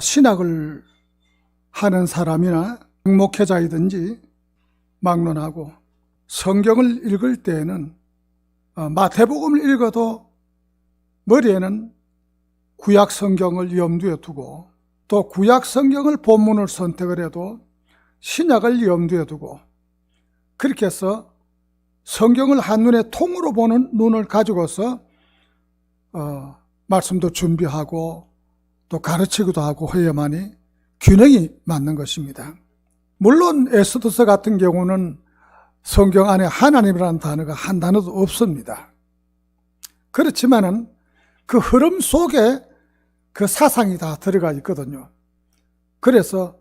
신학을 하는 사람이나 목회자이든지 막론하고 성경을 읽을 때에는 마태복음을 읽어도 머리에는 구약 성경을 염두에 두고, 또 구약 성경을 본문을 선택을 해도 신약을 염두에 두고, 그렇게 해서 성경을 한눈에 통으로 보는 눈을 가지고서 말씀도 준비하고 또 가르치기도 하고 해야만이 균형이 맞는 것입니다. 물론 에스더서 같은 경우는 성경 안에 하나님이라는 단어가 한 단어도 없습니다. 그렇지만은 그 흐름 속에 그 사상이 다 들어가 있거든요. 그래서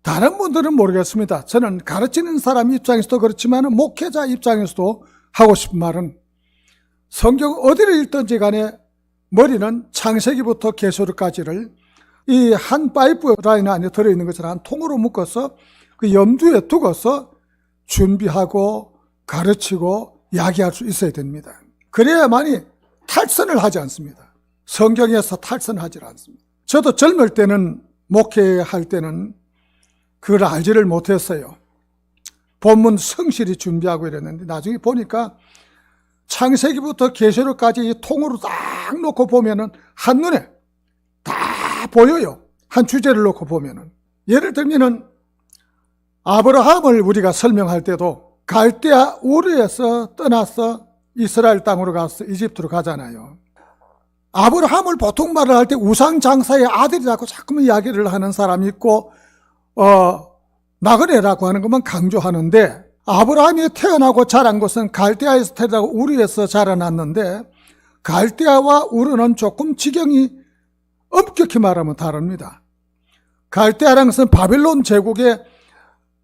다른 분들은 모르겠습니다. 저는 가르치는 사람 입장에서도 그렇지만 목회자 입장에서도 하고 싶은 말은, 성경 어디를 읽든지 간에 머리는 창세기부터 계시록까지를 이 한 파이프 라인 안에 들어있는 것처럼 한 통으로 묶어서 그 염두에 두고서 준비하고 가르치고 이야기할 수 있어야 됩니다. 그래야만이 탈선을 하지 않습니다. 성경에서 탈선하지 않습니다. 저도 젊을 때는, 목회할 때는 그걸 알지를 못했어요. 본문 성실히 준비하고 이랬는데 나중에 보니까 창세기부터 계시록까지 이 통으로 딱 놓고 보면은 한눈에 다 보여요. 한 주제를 놓고 보면은. 예를 들면은 아브라함을 우리가 설명할 때도 갈대아 우르에서 떠나서 이스라엘 땅으로 가서 이집트로 가잖아요. 아브라함을 보통 말을 할 때 우상 장사의 아들이라고 자꾸만 이야기를 하는 사람이 있고, 나그네라고 하는 것만 강조하는데, 아브라함이 태어나고 자란 곳은 갈대아에서 태어나고 우르에서 자라났는데, 갈대아와 우르는 조금 지경이 엄격히 말하면 다릅니다. 갈대아라는 것은 바벨론 제국의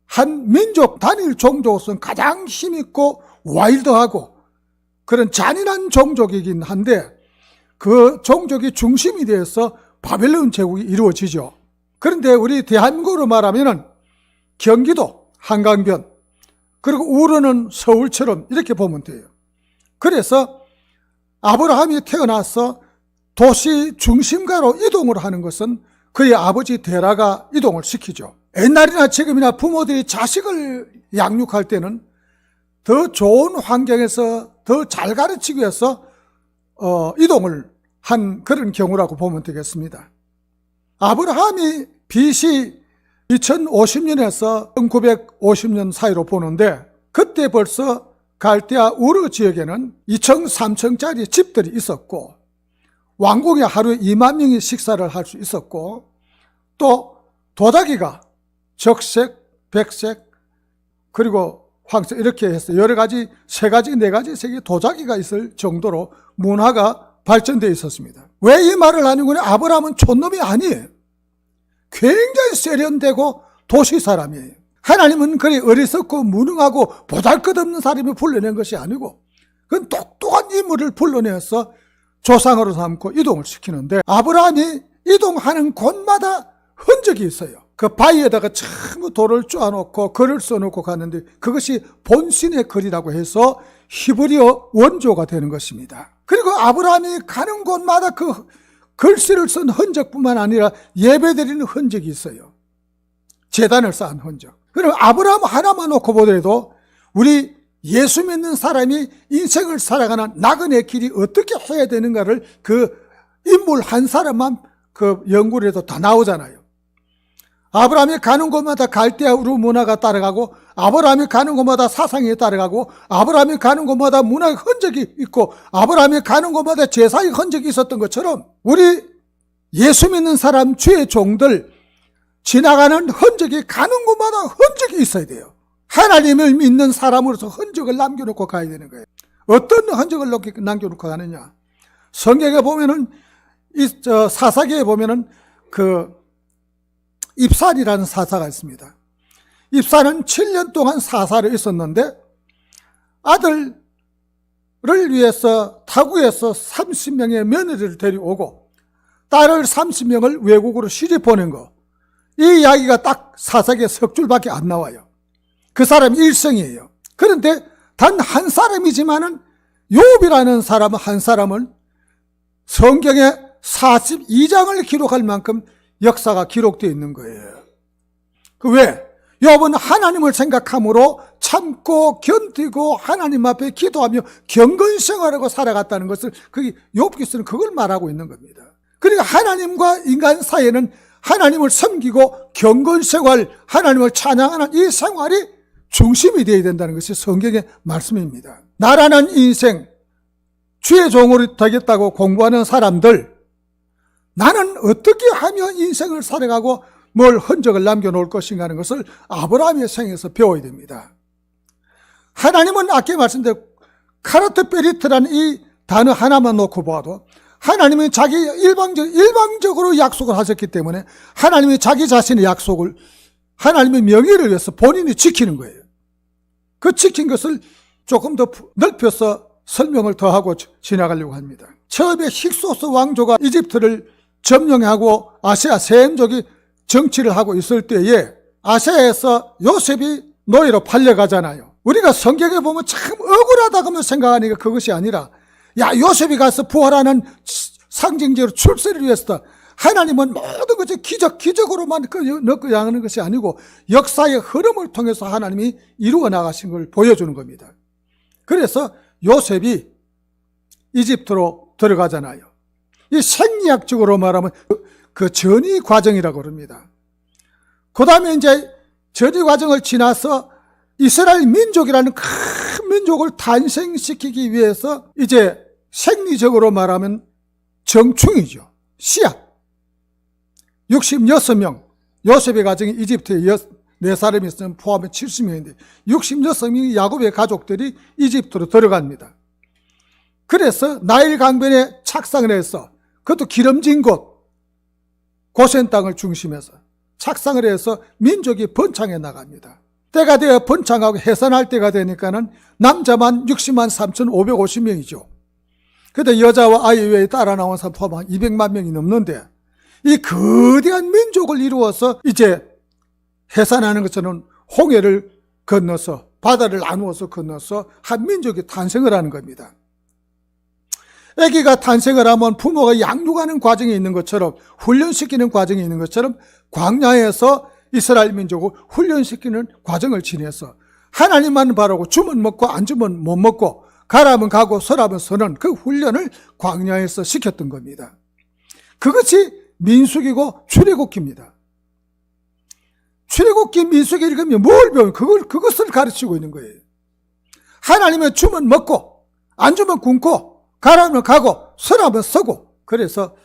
한 민족 단일 종족으로서는 가장 힘있고 와일드하고 그런 잔인한 종족이긴 한데, 그 종족이 중심이 되어서 바벨론 제국이 이루어지죠. 그런데 우리 대한민국으로 말하면은 경기도 한강변, 그리고 우르는 서울처럼 이렇게 보면 돼요. 그래서 아브라함이 태어나서 도시 중심가로 이동을 하는 것은 그의 아버지 데라가 이동을 시키죠. 옛날이나 지금이나 부모들이 자식을 양육할 때는 더 좋은 환경에서 더 잘 가르치기 위해서 이동을 한 그런 경우라고 보면 되겠습니다. 아브라함이 BC 2050년에서 1950년 사이로 보는데, 그때 벌써 갈대아 우르 지역에는 2층, 3층짜리 집들이 있었고, 왕궁에 하루에 2만 명이 식사를 할 수 있었고, 또 도자기가 적색, 백색, 그리고 황색 이렇게 해서 여러 가지, 세 가지, 네 가지 색의 도자기가 있을 정도로 문화가 발전되어 있었습니다. 왜 이 말을 하는구나? 아브라함은 촌놈이 아니에요. 굉장히 세련되고 도시 사람이에요. 하나님은 그리 어리석고 무능하고 보잘것없는 사람이 불러낸 것이 아니고, 그건 똑똑한 인물을 불러내서 조상으로 삼고 이동을 시키는데, 아브라함이 이동하는 곳마다 흔적이 있어요. 그 바위에다가 전부 돌을 쪼아놓고 글을 써놓고 가는데, 그것이 본신의 글이라고 해서 히브리어 원조가 되는 것입니다. 그리고 아브라함이 가는 곳마다 그 글씨를 쓴 흔적뿐만 아니라 예배드리는 흔적이 있어요. 제단을 쌓은 흔적. 그럼 아브라함 하나만 놓고 보더라도 우리 예수 믿는 사람이 인생을 살아가는 나그네 길이 어떻게 해야 되는가를 그 인물 한 사람만 그 연구를 해도 다 나오잖아요. 아브라함이 가는 곳마다 갈대아 우르 문화가 따라가고, 아브라함이 가는 곳마다 사상이 따라가고, 아브라함이 가는 곳마다 문화의 흔적이 있고, 아브라함이 가는 곳마다 제사의 흔적이 있었던 것처럼 우리 예수 믿는 사람, 주의 종들 지나가는 흔적이 가는 곳마다 흔적이 있어야 돼요. 하나님을 믿는 사람으로서 흔적을 남겨놓고 가야 되는 거예요. 어떤 흔적을 남겨놓고 가느냐? 성경에 보면은, 사사기에 보면은 입산이라는 사사가 있습니다. 입산은 7년 동안 사사로 있었는데, 아들을 위해서 타국에서 30명의 며느리를 데려오고 딸을 30명을 외국으로 시집 보낸 거, 이 이야기가 딱 사사기에 석 줄밖에 안 나와요. 그 사람이 일성이에요. 그런데 단 한 사람이지만은 욥이라는 사람 한 사람은 성경에 42장을 기록할 만큼 역사가 기록되어 있는 거예요. 그 왜? 욥은 하나님을 생각함으로 참고 견디고 하나님 앞에 기도하며 경건생활하고 살아갔다는 것을 욥기서는 그걸 말하고 있는 겁니다. 그러니까 하나님과 인간 사이에는 하나님을 섬기고 경건생활, 하나님을 찬양하는 이 생활이 중심이 되어야 된다는 것이 성경의 말씀입니다. 나라는 인생, 주의 종으로 되겠다고 공부하는 사람들, 나는 어떻게 하면 인생을 살아가고 뭘 흔적을 남겨놓을 것인가 하는 것을 아브라함의 생에서 배워야 됩니다. 하나님은 아까 말씀드린 카르트 베리트라는 이 단어 하나만 놓고 봐도 하나님이 자기 일방적으로 약속을 하셨기 때문에 하나님이 자기 자신의 약속을 하나님의 명예를 위해서 본인이 지키는 거예요. 그 지킨 것을 조금 더 넓혀서 설명을 더하고 지나가려고 합니다. 처음에 힉소스 왕조가 이집트를 점령하고 아시아 세임족이 정치를 하고 있을 때에 아시아에서 요셉이 노예로 팔려가잖아요. 우리가 성경에 보면 참 억울하다고 생각하니까 그것이 아니라 요셉이 가서 부활하는 상징적으로 출세를 위해서 하나님은 모든 것을 기적으로만 넣고 양하는 것이 아니고 역사의 흐름을 통해서 하나님이 이루어 나가신 걸 보여주는 겁니다. 그래서 요셉이 이집트로 들어가잖아요. 이 생리학적으로 말하면 그 전이 과정이라고 그럽니다. 그 다음에 이제 전이 과정을 지나서 이스라엘 민족이라는 큰 민족을 탄생시키기 위해서 이제 생리적으로 말하면 정충이죠. 씨앗. 66명, 요셉의 가정이 이집트에 4사람이 있으면 포함해 70명인데 66명의 야곱의 가족들이 이집트로 들어갑니다. 그래서 나일 강변에 착상을 해서 그것도 기름진 곳, 고센 땅을 중심해서 착상을 해서 민족이 번창해 나갑니다. 때가 되어 번창하고 해산할 때가 되니까는 남자만 60만 3,550명이죠. 그런데 여자와 아이 외에 따라 나온 사람 포함한 200만 명이 넘는데 이 거대한 민족을 이루어서 이제 해산하는 것처럼 홍해를 건너서 바다를 나누어서 건너서 한 민족이 탄생을 하는 겁니다. 아기가 탄생을 하면 부모가 양육하는 과정이 있는 것처럼 훈련시키는 과정이 있는 것처럼 광야에서 이스라엘 민족을 훈련시키는 과정을 지내서 하나님만 바라고 주면 먹고 안 주면 못 먹고 가라면 가고 서라면 서는 그 훈련을 광야에서 시켰던 겁니다. 그것이 민수기고 출애굽기입니다. 출애굽기 민수기 읽으면 뭘 배우면 그것을 가르치고 있는 거예요. 하나님의 주면 먹고 안 주면 굶고 가라면 가고 서라면 서고 그래서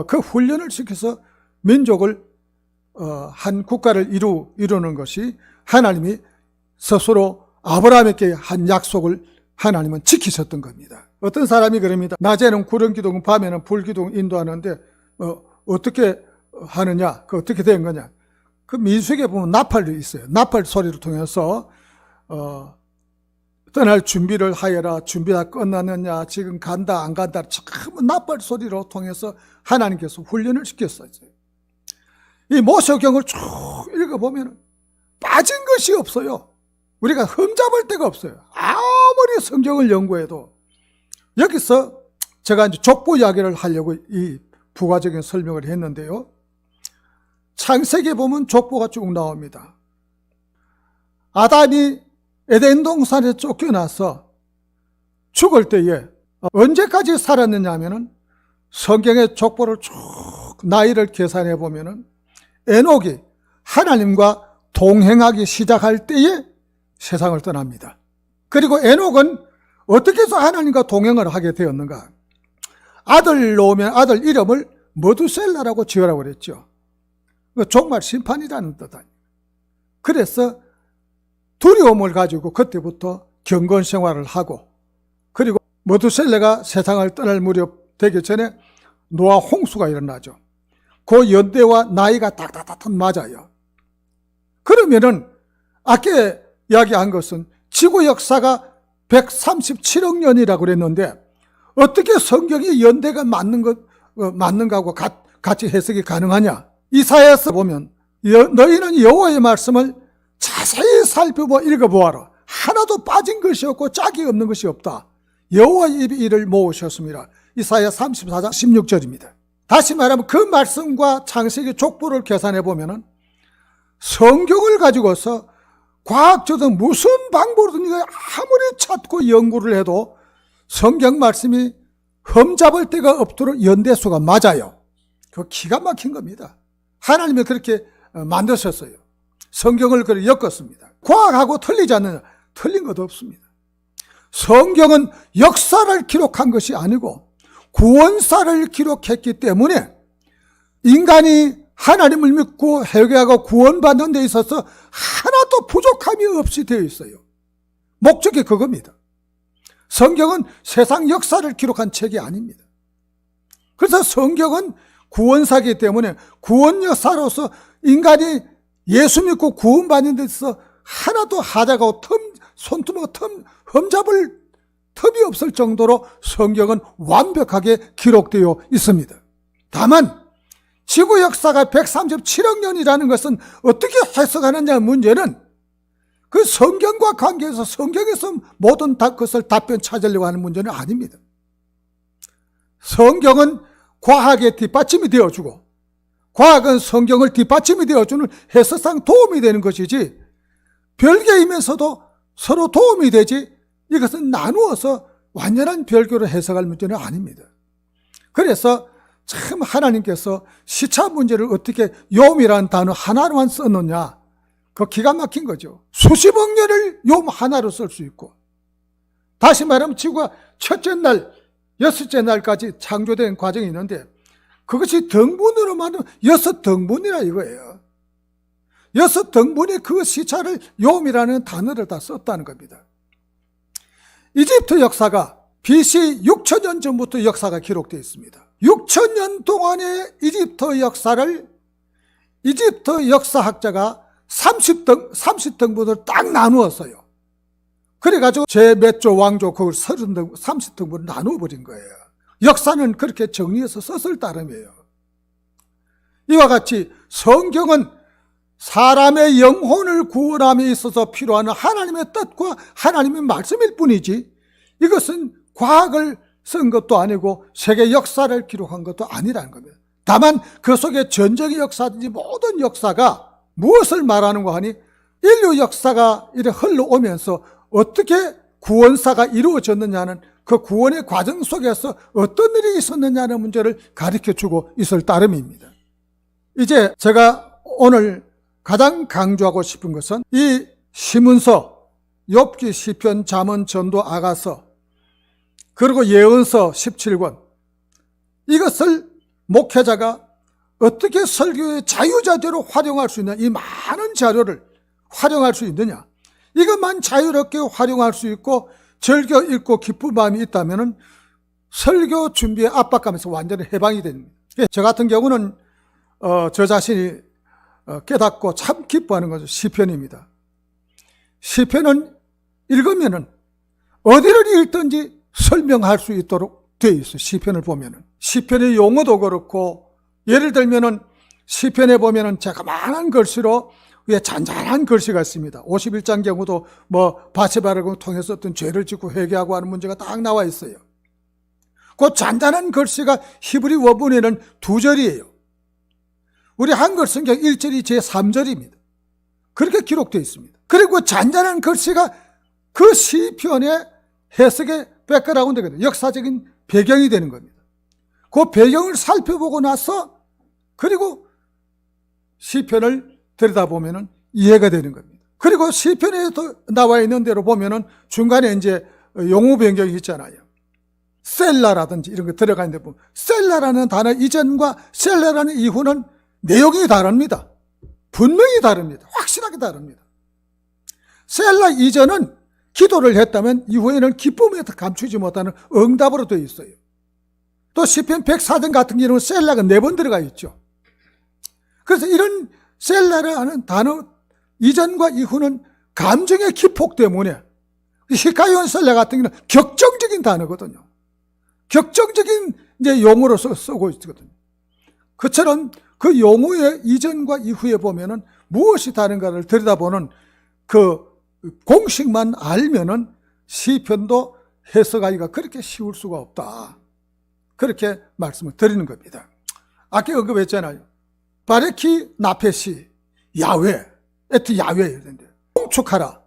그 훈련을 시켜서 민족을 한 국가를 이루는 것이 하나님이 스스로 아브라함에게 한 약속을 하나님은 지키셨던 겁니다. 어떤 사람이 그럽니다. 낮에는 구름기둥, 밤에는 불기둥 인도하는데 어떻게 하느냐? 그 어떻게 된 거냐? 그 민수기에 보면 나팔이 있어요. 나팔 소리를 통해서 떠날 준비를 하여라. 준비 다 끝났느냐? 지금 간다 안 간다? 참 나팔 소리로 통해서 하나님께서 훈련을 시켰어요. 이 모세경을 쭉 읽어보면 빠진 것이 없어요. 우리가 흠잡을 데가 없어요. 아무리 성경을 연구해도. 여기서 제가 이제 족보 이야기를 하려고 이 부가적인 설명을 했는데요. 창세기에 보면 족보가 쭉 나옵니다. 아담이 에덴 동산에 쫓겨나서 죽을 때에 언제까지 살았느냐 하면은 성경의 족보를 쭉 나이를 계산해 보면은 에녹이 하나님과 동행하기 시작할 때에 세상을 떠납니다. 그리고 에녹은 어떻게 해서 하나님과 동행을 하게 되었는가? 아들 놓으면 아들 이름을 머두셀라라고 지으라고 그랬죠. 정말 심판이라는 뜻 아니에요. 그래서 두려움을 가지고 그때부터 경건 생활을 하고 그리고 머두셀라가 세상을 떠날 무렵 되기 전에 노아 홍수가 일어나죠. 그 연대와 나이가 딱딱딱 맞아요. 그러면은 아까 이야기한 것은 지구 역사가 137억 년이라고 그랬는데 어떻게 성경이 연대가 맞는가하고 같이 해석이 가능하냐? 이사야서 보면 너희는 여호와의 말씀을 자세히 살펴보아 읽어보아라. 하나도 빠진 것이 없고 짝이 없는 것이 없다. 여호와의 입이 이를 모으셨습니다. 이사야 34장 16절입니다. 다시 말하면 그 말씀과 창세기 족보를 계산해 보면은 성경을 가지고서 과학적으로 무슨 방법으로든 이거 아무리 찾고 연구를 해도 성경 말씀이 흠잡을 데가 없도록 연대수가 맞아요. 그거 기가 막힌 겁니다. 하나님이 그렇게 만드셨어요. 성경을 그렇게 엮었습니다. 과학하고 틀리지 않느냐? 틀린 것도 없습니다. 성경은 역사를 기록한 것이 아니고 구원사를 기록했기 때문에 인간이 하나님을 믿고 회개하고 구원받는 데 있어서 하나도 부족함이 없이 되어 있어요. 목적이 그겁니다. 성경은 세상 역사를 기록한 책이 아닙니다. 그래서 성경은 구원사이기 때문에 구원 역사로서 인간이 예수 믿고 구원받는 데 있어서 하나도 하자고 손톱하고 흠잡을 틈이 없을 정도로 성경은 완벽하게 기록되어 있습니다. 다만 지구 역사가 137억 년이라는 것은 어떻게 해석하느냐 문제는 그 성경과 관계해서 성경에서 모든 것을 답변 찾으려고 하는 문제는 아닙니다. 성경은 과학의 뒷받침이 되어주고 과학은 성경을 뒷받침이 되어주는 해석상 도움이 되는 것이지 별개이면서도 서로 도움이 되지 이것은 나누어서 완전한 별개로 해석할 문제는 아닙니다. 그래서 참 하나님께서 시차 문제를 어떻게 욤이라는 단어 하나로만 썼느냐, 그 기가 막힌 거죠. 수십억 년을 욤 하나로 쓸 수 있고, 다시 말하면 지구가 첫째 날, 여섯째 날까지 창조된 과정이 있는데 그것이 등분으로만 하면 6등분이라 이거예요. 6등분의 그 시차를 욤이라는 단어를 다 썼다는 겁니다. 이집트 역사가 BC 6천년 전부터 역사가 기록되어 있습니다. 6천년 동안의 이집트 역사를 이집트 역사학자가 30등분으로 딱 나누었어요. 그래가지고 제몇조 왕조 그걸 30등분으로 나누어버린 거예요. 역사는 그렇게 정리해서 썼을 따름이에요. 이와 같이 성경은 사람의 영혼을 구원함에 있어서 필요한 하나님의 뜻과 하나님의 말씀일 뿐이지 이것은 과학을 쓴 것도 아니고 세계 역사를 기록한 것도 아니라는 겁니다. 다만 그 속에 전쟁의 역사든지 모든 역사가 무엇을 말하는가 하니 인류 역사가 이렇게 흘러오면서 어떻게 구원사가 이루어졌느냐는 그 구원의 과정 속에서 어떤 일이 있었느냐는 문제를 가르쳐주고 있을 따름입니다. 이제 제가 오늘 가장 강조하고 싶은 것은 이 시문서, 욥기, 시편, 잠언, 전도, 아가서 그리고 예언서 17권 이것을 목회자가 어떻게 설교의 자유자재로 활용할 수 있냐, 이 많은 자료를 활용할 수 있느냐, 이것만 자유롭게 활용할 수 있고 즐겨 읽고 기쁜 마음이 있다면 설교 준비에 압박감에서 완전히 해방이 됩니다. 저 같은 경우는 저 자신이 깨닫고 참 기뻐하는 것은 시편입니다. 시편은 읽으면은 어디를 읽든지 설명할 수 있도록 되어 있어요. 시편을 보면은 시편의 용어도 그렇고, 예를 들면은 시편에 보면은 자그마한 글씨로 위에 잔잔한 글씨가 있습니다. 51장 경우도 바세바를 통해서 어떤 죄를 짓고 회개하고 하는 문제가 딱 나와 있어요. 그 잔잔한 글씨가 히브리 원문에는 2절이에요. 우리 한글 성경 1절이 제3절입니다. 그렇게 기록되어 있습니다. 그리고 잔잔한 글씨가 그 시편의 해석의 백그라운드거든요. 역사적인 배경이 되는 겁니다. 그 배경을 살펴보고 나서 그리고 시편을 들여다보면 이해가 되는 겁니다. 그리고 시편에 나와 있는 대로 보면 중간에 이제 용어 변경이 있잖아요. 셀라라든지 이런 거 들어가 있는데 보면 셀라라는 단어 이전과 셀라라는 이후는 내용이 다릅니다. 분명히 다릅니다. 확실하게 다릅니다. 셀라 이전은 기도를 했다면 이후에는 기쁨에 감추지 못하는 응답으로 되어 있어요. 또 시편 104장 같은 경우는 셀라가 4번 들어가 있죠. 그래서 이런 셀라라는 단어 이전과 이후는 감정의 기폭 때문에 히카이온 셀라 같은 경우는 격정적인 단어거든요. 격정적인 이제 용어로 쓰고 있거든요. 그처럼 그 용어의 이전과 이후에 보면은 무엇이 다른가를 들여다보는 그 공식만 알면은 시편도 해석하기가 그렇게 쉬울 수가 없다. 그렇게 말씀을 드리는 겁니다. 아까 언급했잖아요. 바레키 나페시 야훼 에트 야훼 이런데 송축하라.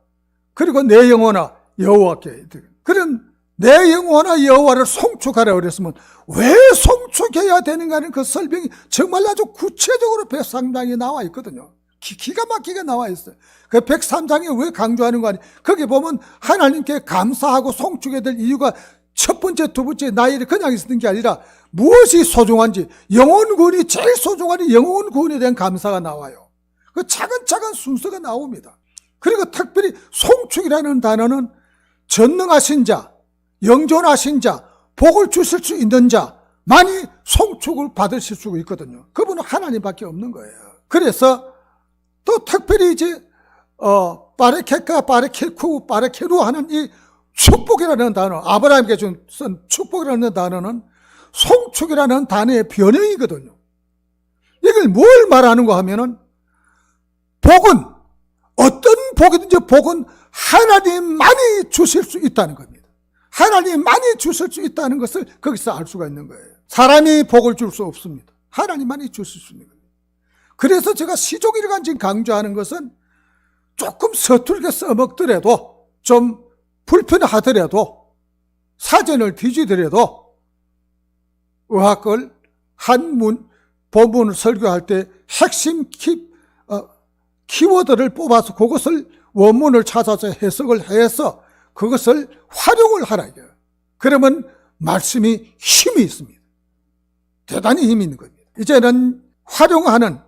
그리고 내 영혼아 여호와께. 그럼 내 영혼아 여호와를 송축하라 그랬으면 왜 송축해야 되는가는 그 설명이 정말 아주 구체적으로 103장에 나와 있거든요. 기가 막히게 나와 있어요. 그 103장에 왜 강조하는 거 아니에요? 거기 보면 하나님께 감사하고 송축해야 될 이유가 첫 번째, 두 번째 나이를 그냥 있었던 게 아니라 무엇이 소중한지, 영혼 구원이 제일 소중한 영혼 구원에 대한 감사가 나와요. 그 차근차근 순서가 나옵니다. 그리고 특별히 송축이라는 단어는 전능하신 자, 영존하신 자, 복을 주실 수 있는 자만이 송축을 받으실 수 있거든요. 그분은 하나님밖에 없는 거예요. 그래서 또 특별히 이제 바레케카, 바레케쿠, 바레케루 하는 이 축복이라는 단어, 아브라함에게 쓴 축복이라는 단어는 송축이라는 단어의 변형이거든요. 이걸 뭘 말하는가 하면은 복은 어떤 복이든지 복은 하나님만이 주실 수 있다는 겁니다. 하나님만이 주실 수 있다는 것을 거기서 알 수가 있는 거예요. 사람이 복을 줄 수 없습니다. 하나님만이 주실 수 있는 겁니다. 그래서 제가 시족일간증 강조하는 것은 조금 서툴게 써먹더라도 좀 불편하더라도 사전을 뒤지더라도 의학을 한문 본문을 설교할 때 핵심 키워드를 뽑아서 그것을 원문을 찾아서 해석을 해서 그것을 활용을 하라. 그러면 말씀이 힘이 있습니다. 대단히 힘이 있는 겁니다. 이제는 활용하는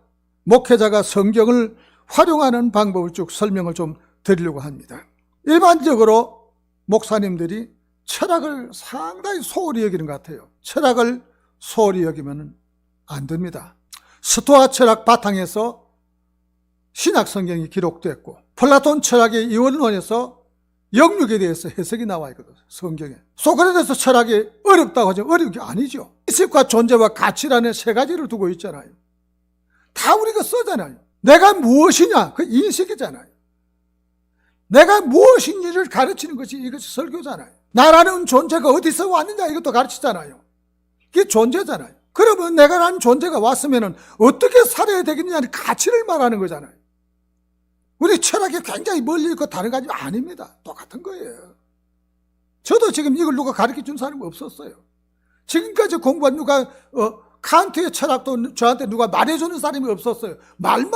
목회자가 성경을 활용하는 방법을 쭉 설명을 좀 드리려고 합니다. 일반적으로 목사님들이 철학을 상당히 소홀히 여기는 것 같아요. 철학을 소홀히 여기면 안 됩니다. 스토아 철학 바탕에서 신약 성경이 기록됐고 플라톤 철학의 이원론에서 영육에 대해서 해석이 나와 있거든요. 성경에. 소크라테스 철학이 어렵다고 하죠. 어려운 게 아니죠. 인식과 존재와 가치라는 세 가지를 두고 있잖아요. 다 우리가 쓰잖아요. 내가 무엇이냐? 그 인식이잖아요. 내가 무엇인지를 가르치는 것이 이것이 설교잖아요. 나라는 존재가 어디서 왔느냐 이것도 가르치잖아요. 이게 존재잖아요. 그러면 내가라는 존재가 왔으면 어떻게 살아야 되겠느냐는 가치를 말하는 거잖아요. 우리 철학이 굉장히 멀리 있고 다른 가지 아닙니다. 똑같은 거예요. 저도 지금 이걸 누가 가르쳐 준 사람이 없었어요. 지금까지 공부한 누가 칸트의 철학도 저한테 누가 말해주는 사람이 없었어요. 말만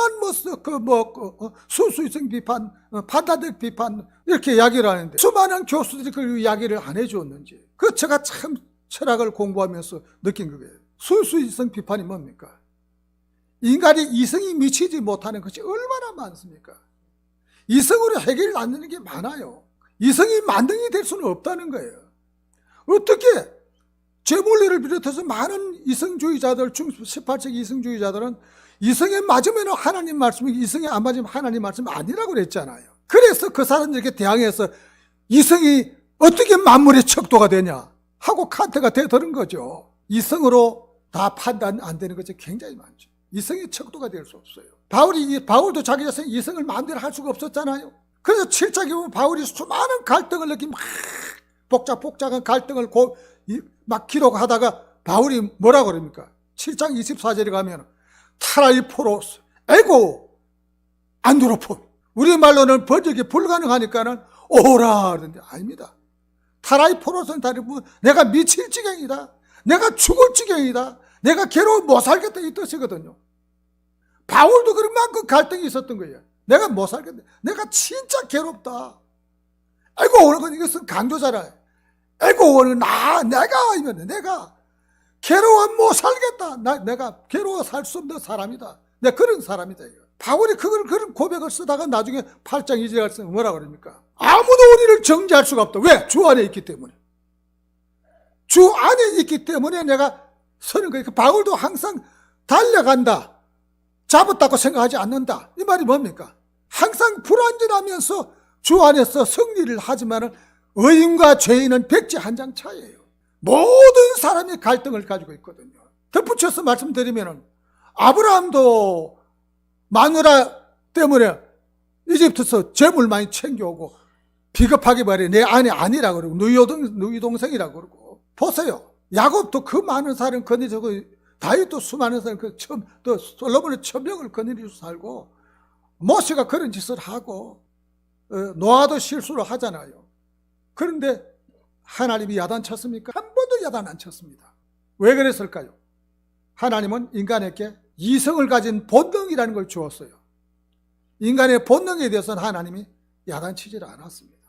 순수이성 비판, 판단적 비판 이렇게 이야기를 하는데 수많은 교수들이 그 이야기를 안 해주었는지 그 제가 참 철학을 공부하면서 느낀 거예요. 순수이성 비판이 뭡니까? 인간이 이성이 미치지 못하는 것이 얼마나 많습니까? 이성으로 해결이 안 되는 게 많아요. 이성이 만능이 될 수는 없다는 거예요. 어떻게 제물리를 비롯해서 많은 이성주의자들, 18세기 이성주의자들은 이성에 맞으면 하나님 말씀이, 이성에 안 맞으면 하나님 말씀이 아니라고 그랬잖아요. 그래서 그 사람들에게 대항해서 이성이 어떻게 만물의 척도가 되냐 하고 칸트가 대들은 거죠. 이성으로 다 판단 안 되는 것이 굉장히 많죠. 이성의 척도가 될 수 없어요. 바울도 자기 자신 이성을 마음대로 할 수가 없었잖아요. 그래서 7장에 보면 바울이 수많은 갈등을 느끼면 복잡한 갈등을 막 기록하다가 바울이 뭐라고 그럽니까? 7장 24절에 가면 타라이포로스, 에고, 안드로폰. 우리말로는 번역이 불가능하니까는 오라 그러는데 아닙니다. 타라이포로스는 다르고 내가 미칠 지경이다. 내가 죽을 지경이다. 내가 괴로워 못 살겠다 이 뜻이거든요. 바울도 그만큼 갈등이 있었던 거예요. 내가 못 살겠다. 내가 진짜 괴롭다. 에고 오는 건 이것은 강조잖아요. 에고는 내가 괴로워 못 살겠다. 내가 괴로워 살 수 없는 사람이다. 내가 그런 사람이다. 바울이 그런 고백을 쓰다가 나중에 8장 2절에 가서 뭐라 그럽니까? 아무도 우리를 정죄할 수가 없다. 왜? 주 안에 있기 때문에. 주 안에 있기 때문에 내가 서는 거예요. 바울도 항상 달려간다. 잡았다고 생각하지 않는다. 이 말이 뭡니까? 항상 불완전하면서 주 안에서 승리를 하지만은 의인과 죄인은 백지 한 장 차이예요. 모든 사람이 갈등을 가지고 있거든요. 덧붙여서 말씀드리면은 아브라함도 마누라 때문에 이집트에서 재물 많이 챙겨오고 비겁하게 말해 내 아내 아니라 그러고 누이 동생이라 그러고 보세요. 야곱도 그 많은 사람 건네주고 다윗도 수많은 사람 또 솔로몬의 1000명을 거느리고 살고 모세가 그런 짓을 하고 노아도 실수를 하잖아요. 그런데 하나님이 야단쳤습니까? 한 번도 야단 안 쳤습니다. 왜 그랬을까요? 하나님은 인간에게 이성을 가진 본능이라는 걸 주었어요. 인간의 본능에 대해서는 하나님이 야단치지 않았습니다.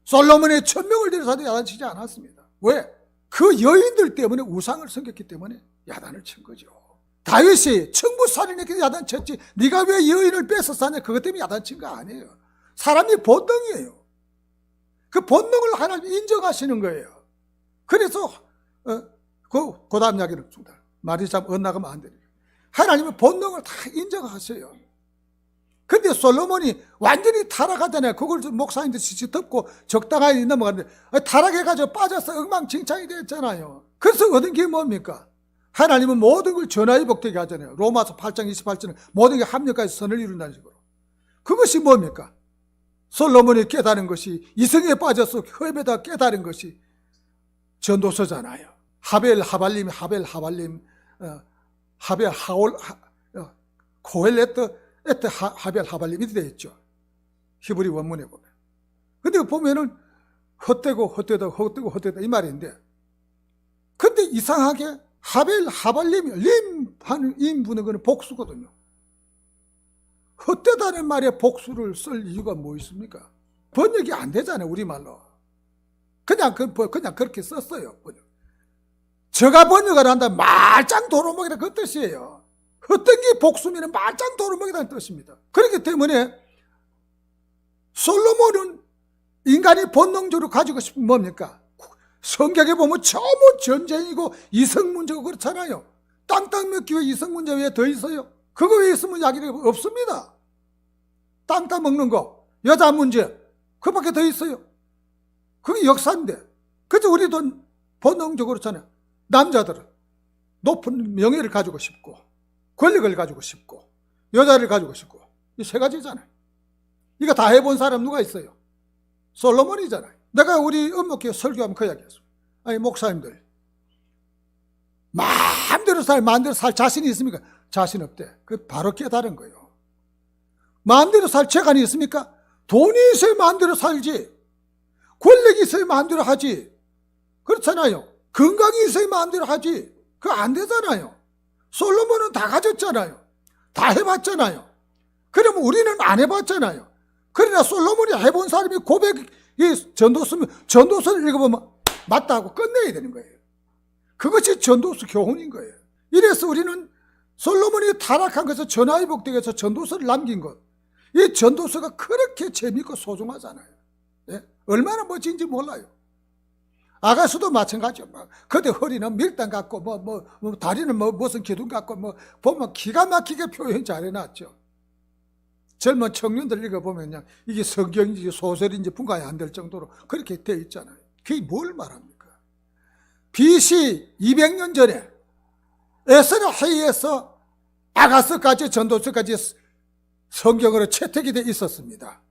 솔로몬의 1000명을 데려서도 야단치지 않았습니다. 왜? 그 여인들 때문에 우상을 섬겼기 때문에 야단을 친 거죠. 다윗이 청부살인에게 야단쳤지 네가 왜 여인을 뺏어사냐 그것 때문에 야단친 거 아니에요. 사람이 본능이에요. 그 본능을 하나님이 인정하시는 거예요. 그래서 그 다음 이야기를 줍니다. 말이 참 엇나가면 안 되니까. 하나님은 본능을 다 인정하세요. 근데 솔로몬이 완전히 타락하잖아요. 그걸 목사님들 지지 듣고 적당하게 넘어가는데 타락해가지고 빠져서 엉망진창이 됐잖아요. 그래서 얻은 게 뭡니까? 하나님은 모든 걸 전화위복되게 하잖아요. 로마서 8장 28절은 모든 게 합력까지 선을 이룬다는 식으로. 그것이 뭡니까? 솔로몬이 깨달은 것이 이성에 빠져서 흡에다 깨달은 것이 전도서잖아요. 하벨 하발림 코헬레트 에트 하벨 하발림이 되어 있죠. 히브리 원문에 보면. 근데 보면은 헛되고 이 말인데, 근데 이상하게 하벨 하발림 림 하는 인분은 그는 복수거든요. 헛되다는 말에 복수를 쓸 이유가 뭐 있습니까? 번역이 안 되잖아요, 우리말로. 그냥 그렇게 썼어요, 번역. 제가 번역을 한다 말짱 도루묵이라 그 뜻이에요. 어떤 게 복수면 말짱 도루묵이라는 뜻입니다. 그렇기 때문에 솔로몬은 인간이 본능적으로 가지고 싶은 뭡니까? 성경에 보면 전부 전쟁이고 이성 문제고 그렇잖아요. 땅 몇 기회 이성 문제 왜 더 있어요? 그거 왜 있으면 이야기가 없습니다. 땅 따먹는 거, 여자 문제, 그밖에 더 있어요. 그게 역사인데. 그래서 우리도 본능적으로 그렇잖아요. 남자들은 높은 명예를 가지고 싶고 권력을 가지고 싶고 여자를 가지고 싶고 이 세 가지잖아요. 이거 다 해본 사람 누가 있어요? 솔로몬이잖아요. 내가 우리 음목교회 설교하면 그 이야기했어요. 아니 목사님들 마음대로 살 자신이 있습니까? 자신 없대. 그 바로 깨달은 거예요. 마음대로 살 재간이 있습니까? 돈이 있어야 마음대로 살지. 권력이 있어야 마음대로 하지. 그렇잖아요. 건강이 있어야 마음대로 하지. 그거 안 되잖아요. 솔로몬은 다 가졌잖아요. 다 해봤잖아요. 그러면 우리는 안 해봤잖아요. 그러나 솔로몬이 해본 사람이 전도서를 읽어보면 맞다 하고 끝내야 되는 거예요. 그것이 전도서 교훈인 거예요. 이래서 우리는 솔로몬이 타락한 것에서 전화위복되게 해서 전도서를 남긴 것. 이 전도서가 그렇게 재밌고 소중하잖아요. 예? 얼마나 멋진지 몰라요. 아가수도 마찬가지요. 그때 허리는 밀당 같고, 다리는 무슨 기둥 같고, 보면 기가 막히게 표현 잘 해놨죠. 젊은 청년들 읽어보면요. 이게 성경인지 소설인지 분간이 안 될 정도로 그렇게 되어 있잖아요. 그게 뭘 말합니까? BC 200년 전에 에스라 회의에서 아가서까지 전도서까지 성경으로 채택이 되어 있었습니다.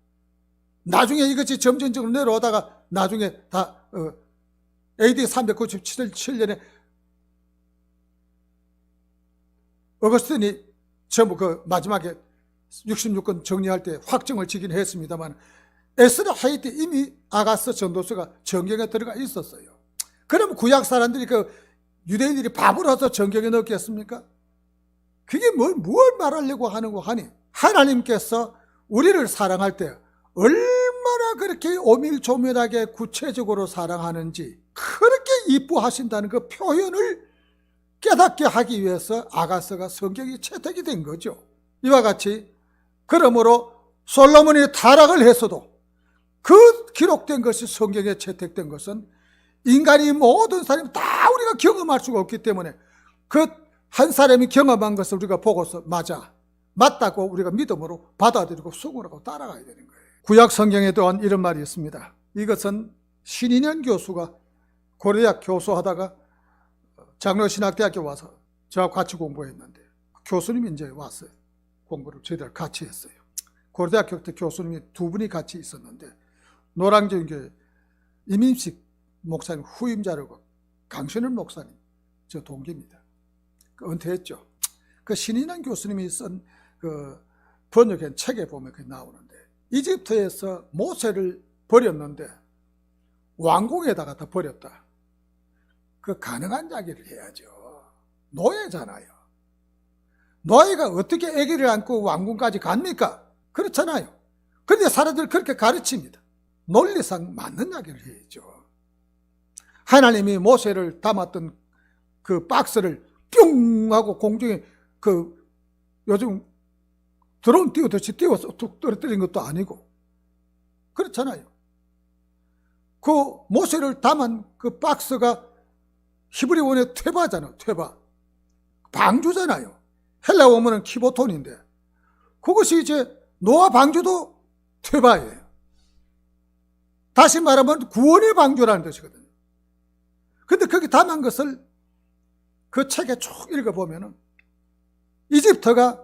나중에 이것이 점진적으로 내려오다가 나중에 다 AD 397년에 어거스틴이 전부 그 마지막에 66권 정리할 때 확정을 지긴 했습니다만 에스라 회의 때 이미 아가서 전도서가 정경에 들어가 있었어요. 그럼 구약 사람들이 그 유대인들이 바보라서 정경에 넣겠습니까? 그게 뭘 말하려고 하는 거 하니? 하나님께서 우리를 사랑할 때 얼마나 그렇게 오밀조밀하게 구체적으로 사랑하는지 그렇게 이뻐하신다는 그 표현을 깨닫게 하기 위해서 아가서가 성경이 채택이 된 거죠. 이와 같이 그러므로 솔로몬이 타락을 했어도 그 기록된 것이 성경에 채택된 것은 인간이 모든 사람이 다 우리가 경험할 수가 없기 때문에 그 한 사람이 경험한 것을 우리가 보고서 맞다고 우리가 믿음으로 받아들이고 수긍하고 따라가야 되는 거예요. 구약 성경에 또한 이런 말이 있습니다. 이것은 신인현 교수가 고려대학 교수하다가 장로신학대학교 와서 저와 같이 공부했는데 교수님이 이제 왔어요. 공부를 저희들 같이 했어요. 고려대학교 때 교수님이 두 분이 같이 있었는데 노량진교회 이민식 목사님 후임자라고 강신은 목사님 저 동기입니다. 은퇴했죠. 그 신인환 교수님이 쓴 그 번역한 책에 보면 그게 나오는데, 이집트에서 모세를 버렸는데 왕궁에다가 다 버렸다. 그 가능한 이야기를 해야죠. 노예잖아요. 노예가 어떻게 아기를 안고 왕궁까지 갑니까? 그렇잖아요. 그런데 사람들 그렇게 가르칩니다. 논리상 맞는 이야기를 해야죠. 하나님이 모세를 담았던 그 박스를 뿅 하고 공중에 그 요즘 드론 띄우듯이 띄워서 툭 떨어뜨린 것도 아니고 그렇잖아요. 그 모세를 담은 그 박스가 히브리 원의 퇴바잖아요. 퇴바. 방주잖아요. 헬라 원문은 키보톤인데 그것이 이제 노아 방주도 퇴바예요. 다시 말하면 구원의 방주라는 뜻이거든요. 근데 거기 담은 것을 그 책에 쭉 읽어보면은 이집트가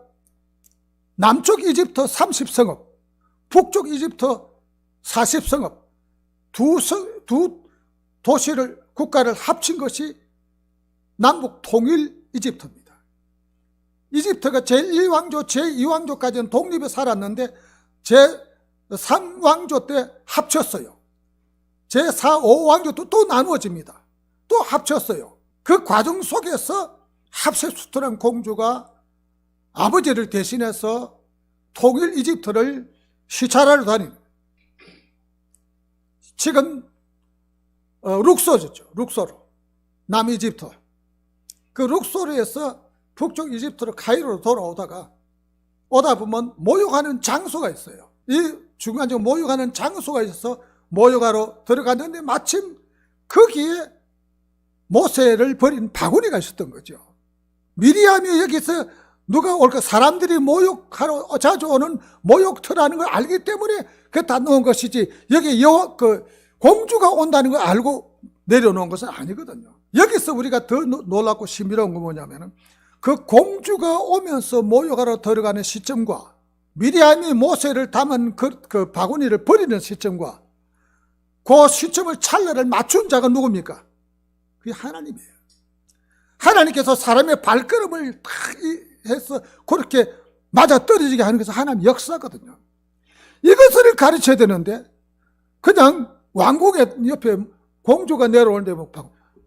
남쪽 이집트 30성읍, 북쪽 이집트 40성읍, 두 도시를, 국가를 합친 것이 남북 통일 이집트입니다. 이집트가 제1왕조, 제2왕조까지는 독립해 살았는데 제3왕조 때 합쳤어요. 제4, 5왕조 또 나누어집니다. 또 합쳤어요. 그 과정 속에서 합세수트라는 공주가 아버지를 대신해서 통일 이집트를 시찰하러 다니는, 지금 룩소르죠. 룩소르, 남이집트. 그 룩소르에서 북쪽 이집트로 카이로로 돌아오다가 오다 보면 모욕하는 장소가 있어요. 이 중간적으로 모욕하는 장소가 있어서 모욕하러 들어갔는데 마침 거기에 모세를 버린 바구니가 있었던 거죠. 미리암이 여기서 누가 올까, 사람들이 모욕하러 자주 오는 모욕터라는 걸 알기 때문에 그다 놓은 것이지, 여기 공주가 온다는 걸 알고 내려놓은 것은 아니거든요. 여기서 우리가 더 놀랍고 신비로운 건 뭐냐면은 그 공주가 오면서 모욕하러 들어가는 시점과 미리암이 모세를 담은 그 바구니를 버리는 시점과 그 시점을 찰나를 맞춘 자가 누굽니까? 그게 하나님이에요. 하나님께서 사람의 발걸음을 다 해서 그렇게 맞아 떨어지게 하는 것은 하나님 역사거든요. 이것을 가르쳐야 되는데 그냥 왕궁의 옆에 공주가 내려오는데 뭐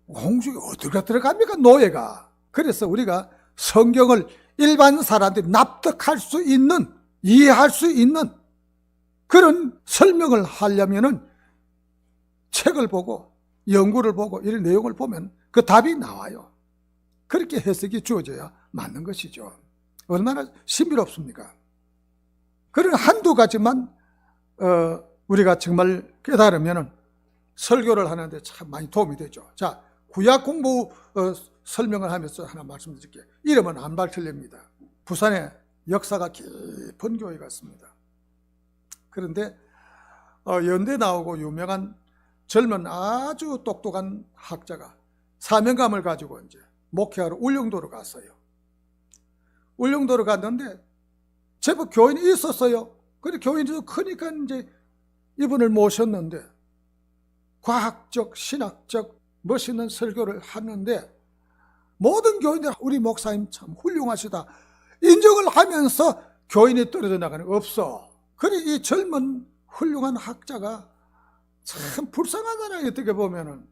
공주가 어디가 들어갑니까? 노예가. 그래서 우리가 성경을 일반 사람들이 납득할 수 있는, 이해할 수 있는 그런 설명을 하려면은 책을 보고 연구를 보고 이런 내용을 보면 그 답이 나와요. 그렇게 해석이 주어져야 맞는 것이죠. 얼마나 신비롭습니까? 그런 한두 가지만 우리가 정말 깨달으면 설교를 하는데 참 많이 도움이 되죠. 자, 구약 공부 설명을 하면서 하나 말씀드릴게요. 이름은 안발틀레입니다. 부산에 역사가 깊은 교회가 있습니다. 그런데 연대 나오고 유명한 젊은 아주 똑똑한 학자가 사명감을 가지고 이제 목회하러 울릉도로 갔어요. 울릉도로 갔는데 제법 교인이 있었어요. 근데 교인이 좀 크니까 이제 이분을 모셨는데 과학적, 신학적 멋있는 설교를 하는데 모든 교인들 우리 목사님 참 훌륭하시다 인정을 하면서 교인이 떨어져 나가는 거 없어. 그래 이 젊은 훌륭한 학자가 참 불쌍하잖아요, 어떻게 보면은.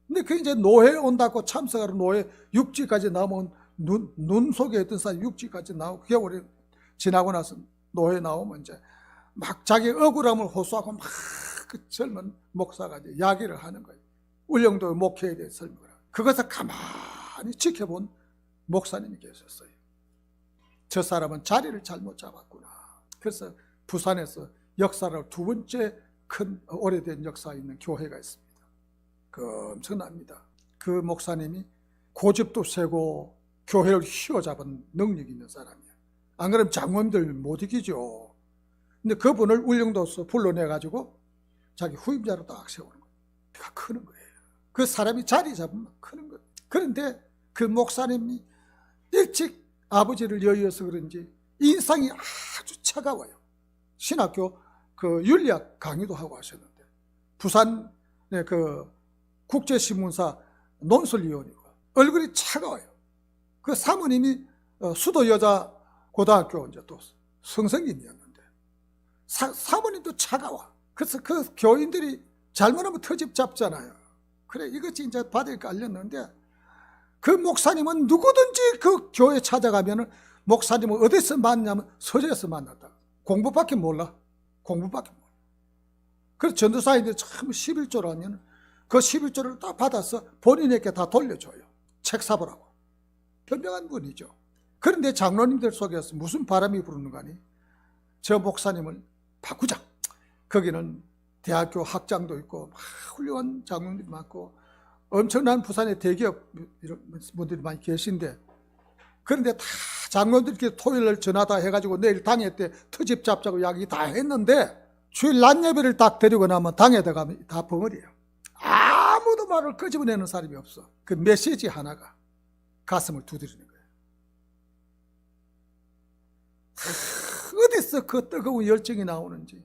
근데 그 이제 노회 온다고 참석하러 노회 육지까지 나오면 눈 속에 있던 사람 육지까지 나오고 겨울이 지나고 나서 노회 나오면 이제 막 자기 억울함을 호소하고 막 그 젊은 목사가 이제 이야기를 하는 거예요. 울릉도 목회에 대해 설명을 하고. 그것을 가만히 지켜본 목사님이 계셨어요. 저 사람은 자리를 잘못 잡았구나. 그래서 부산에서 역사로 두 번째 큰 오래된 역사 있는 교회가 있습니다. 엄청납니다. 그 목사님이 고집도 세고 교회를 휘어잡은 능력이 있는 사람이에요. 안 그러면 장로님들 못 이기죠. 근데 그분을 울릉도에서 불러내가지고 자기 후임자로 딱 세우는 거예요. 그가 크는 거예요. 그 사람이 자리 잡으면 크는 거예요. 그런데 그 목사님이 일찍 아버지를 여의어서 그런지 인상이 아주 차가워요. 신학교 그 윤리학 강의도 하고 하셨는데 부산의 그 국제신문사 논설위원이고 얼굴이 차가워요. 그 사모님이 수도 여자 고등학교 이제 또 선생님이었는데 사모님도 차가워. 그래서 그 교인들이 잘못하면 터집 잡잖아요. 그래 이것이 이제 바닥에 깔렸는데 그 목사님은 누구든지 그 교회 찾아가면은 목사님은 어디서 만나면 서재에서 만났다. 공부밖에 몰라. 공부밖에 몰라. 그래서 전도사님들이 참 11조를 하면 그 11조를 딱 받아서 본인에게 다 돌려줘요. 책 사보라고. 현명한 분이죠. 그런데 장로님들 속에서 무슨 바람이 부르는 거 아니? 저 목사님을 바꾸자. 거기는 대학교 학장도 있고 훌륭한 장로님들이 많고 엄청난 부산의 대기업 이런 분들이 많이 계신데 그런데 다 장로들끼리 토요일 전화다 해가지고 내일 당회 때 터집 잡자고 이야기 다 했는데 주일 낮 예배를 딱 데리고 나면 당회 들어가면 다 벙어리예요. 아무도 말을 끄집어내는 사람이 없어. 그 메시지 하나가 가슴을 두드리는 거예요. 어디서 그 뜨거운 열정이 나오는지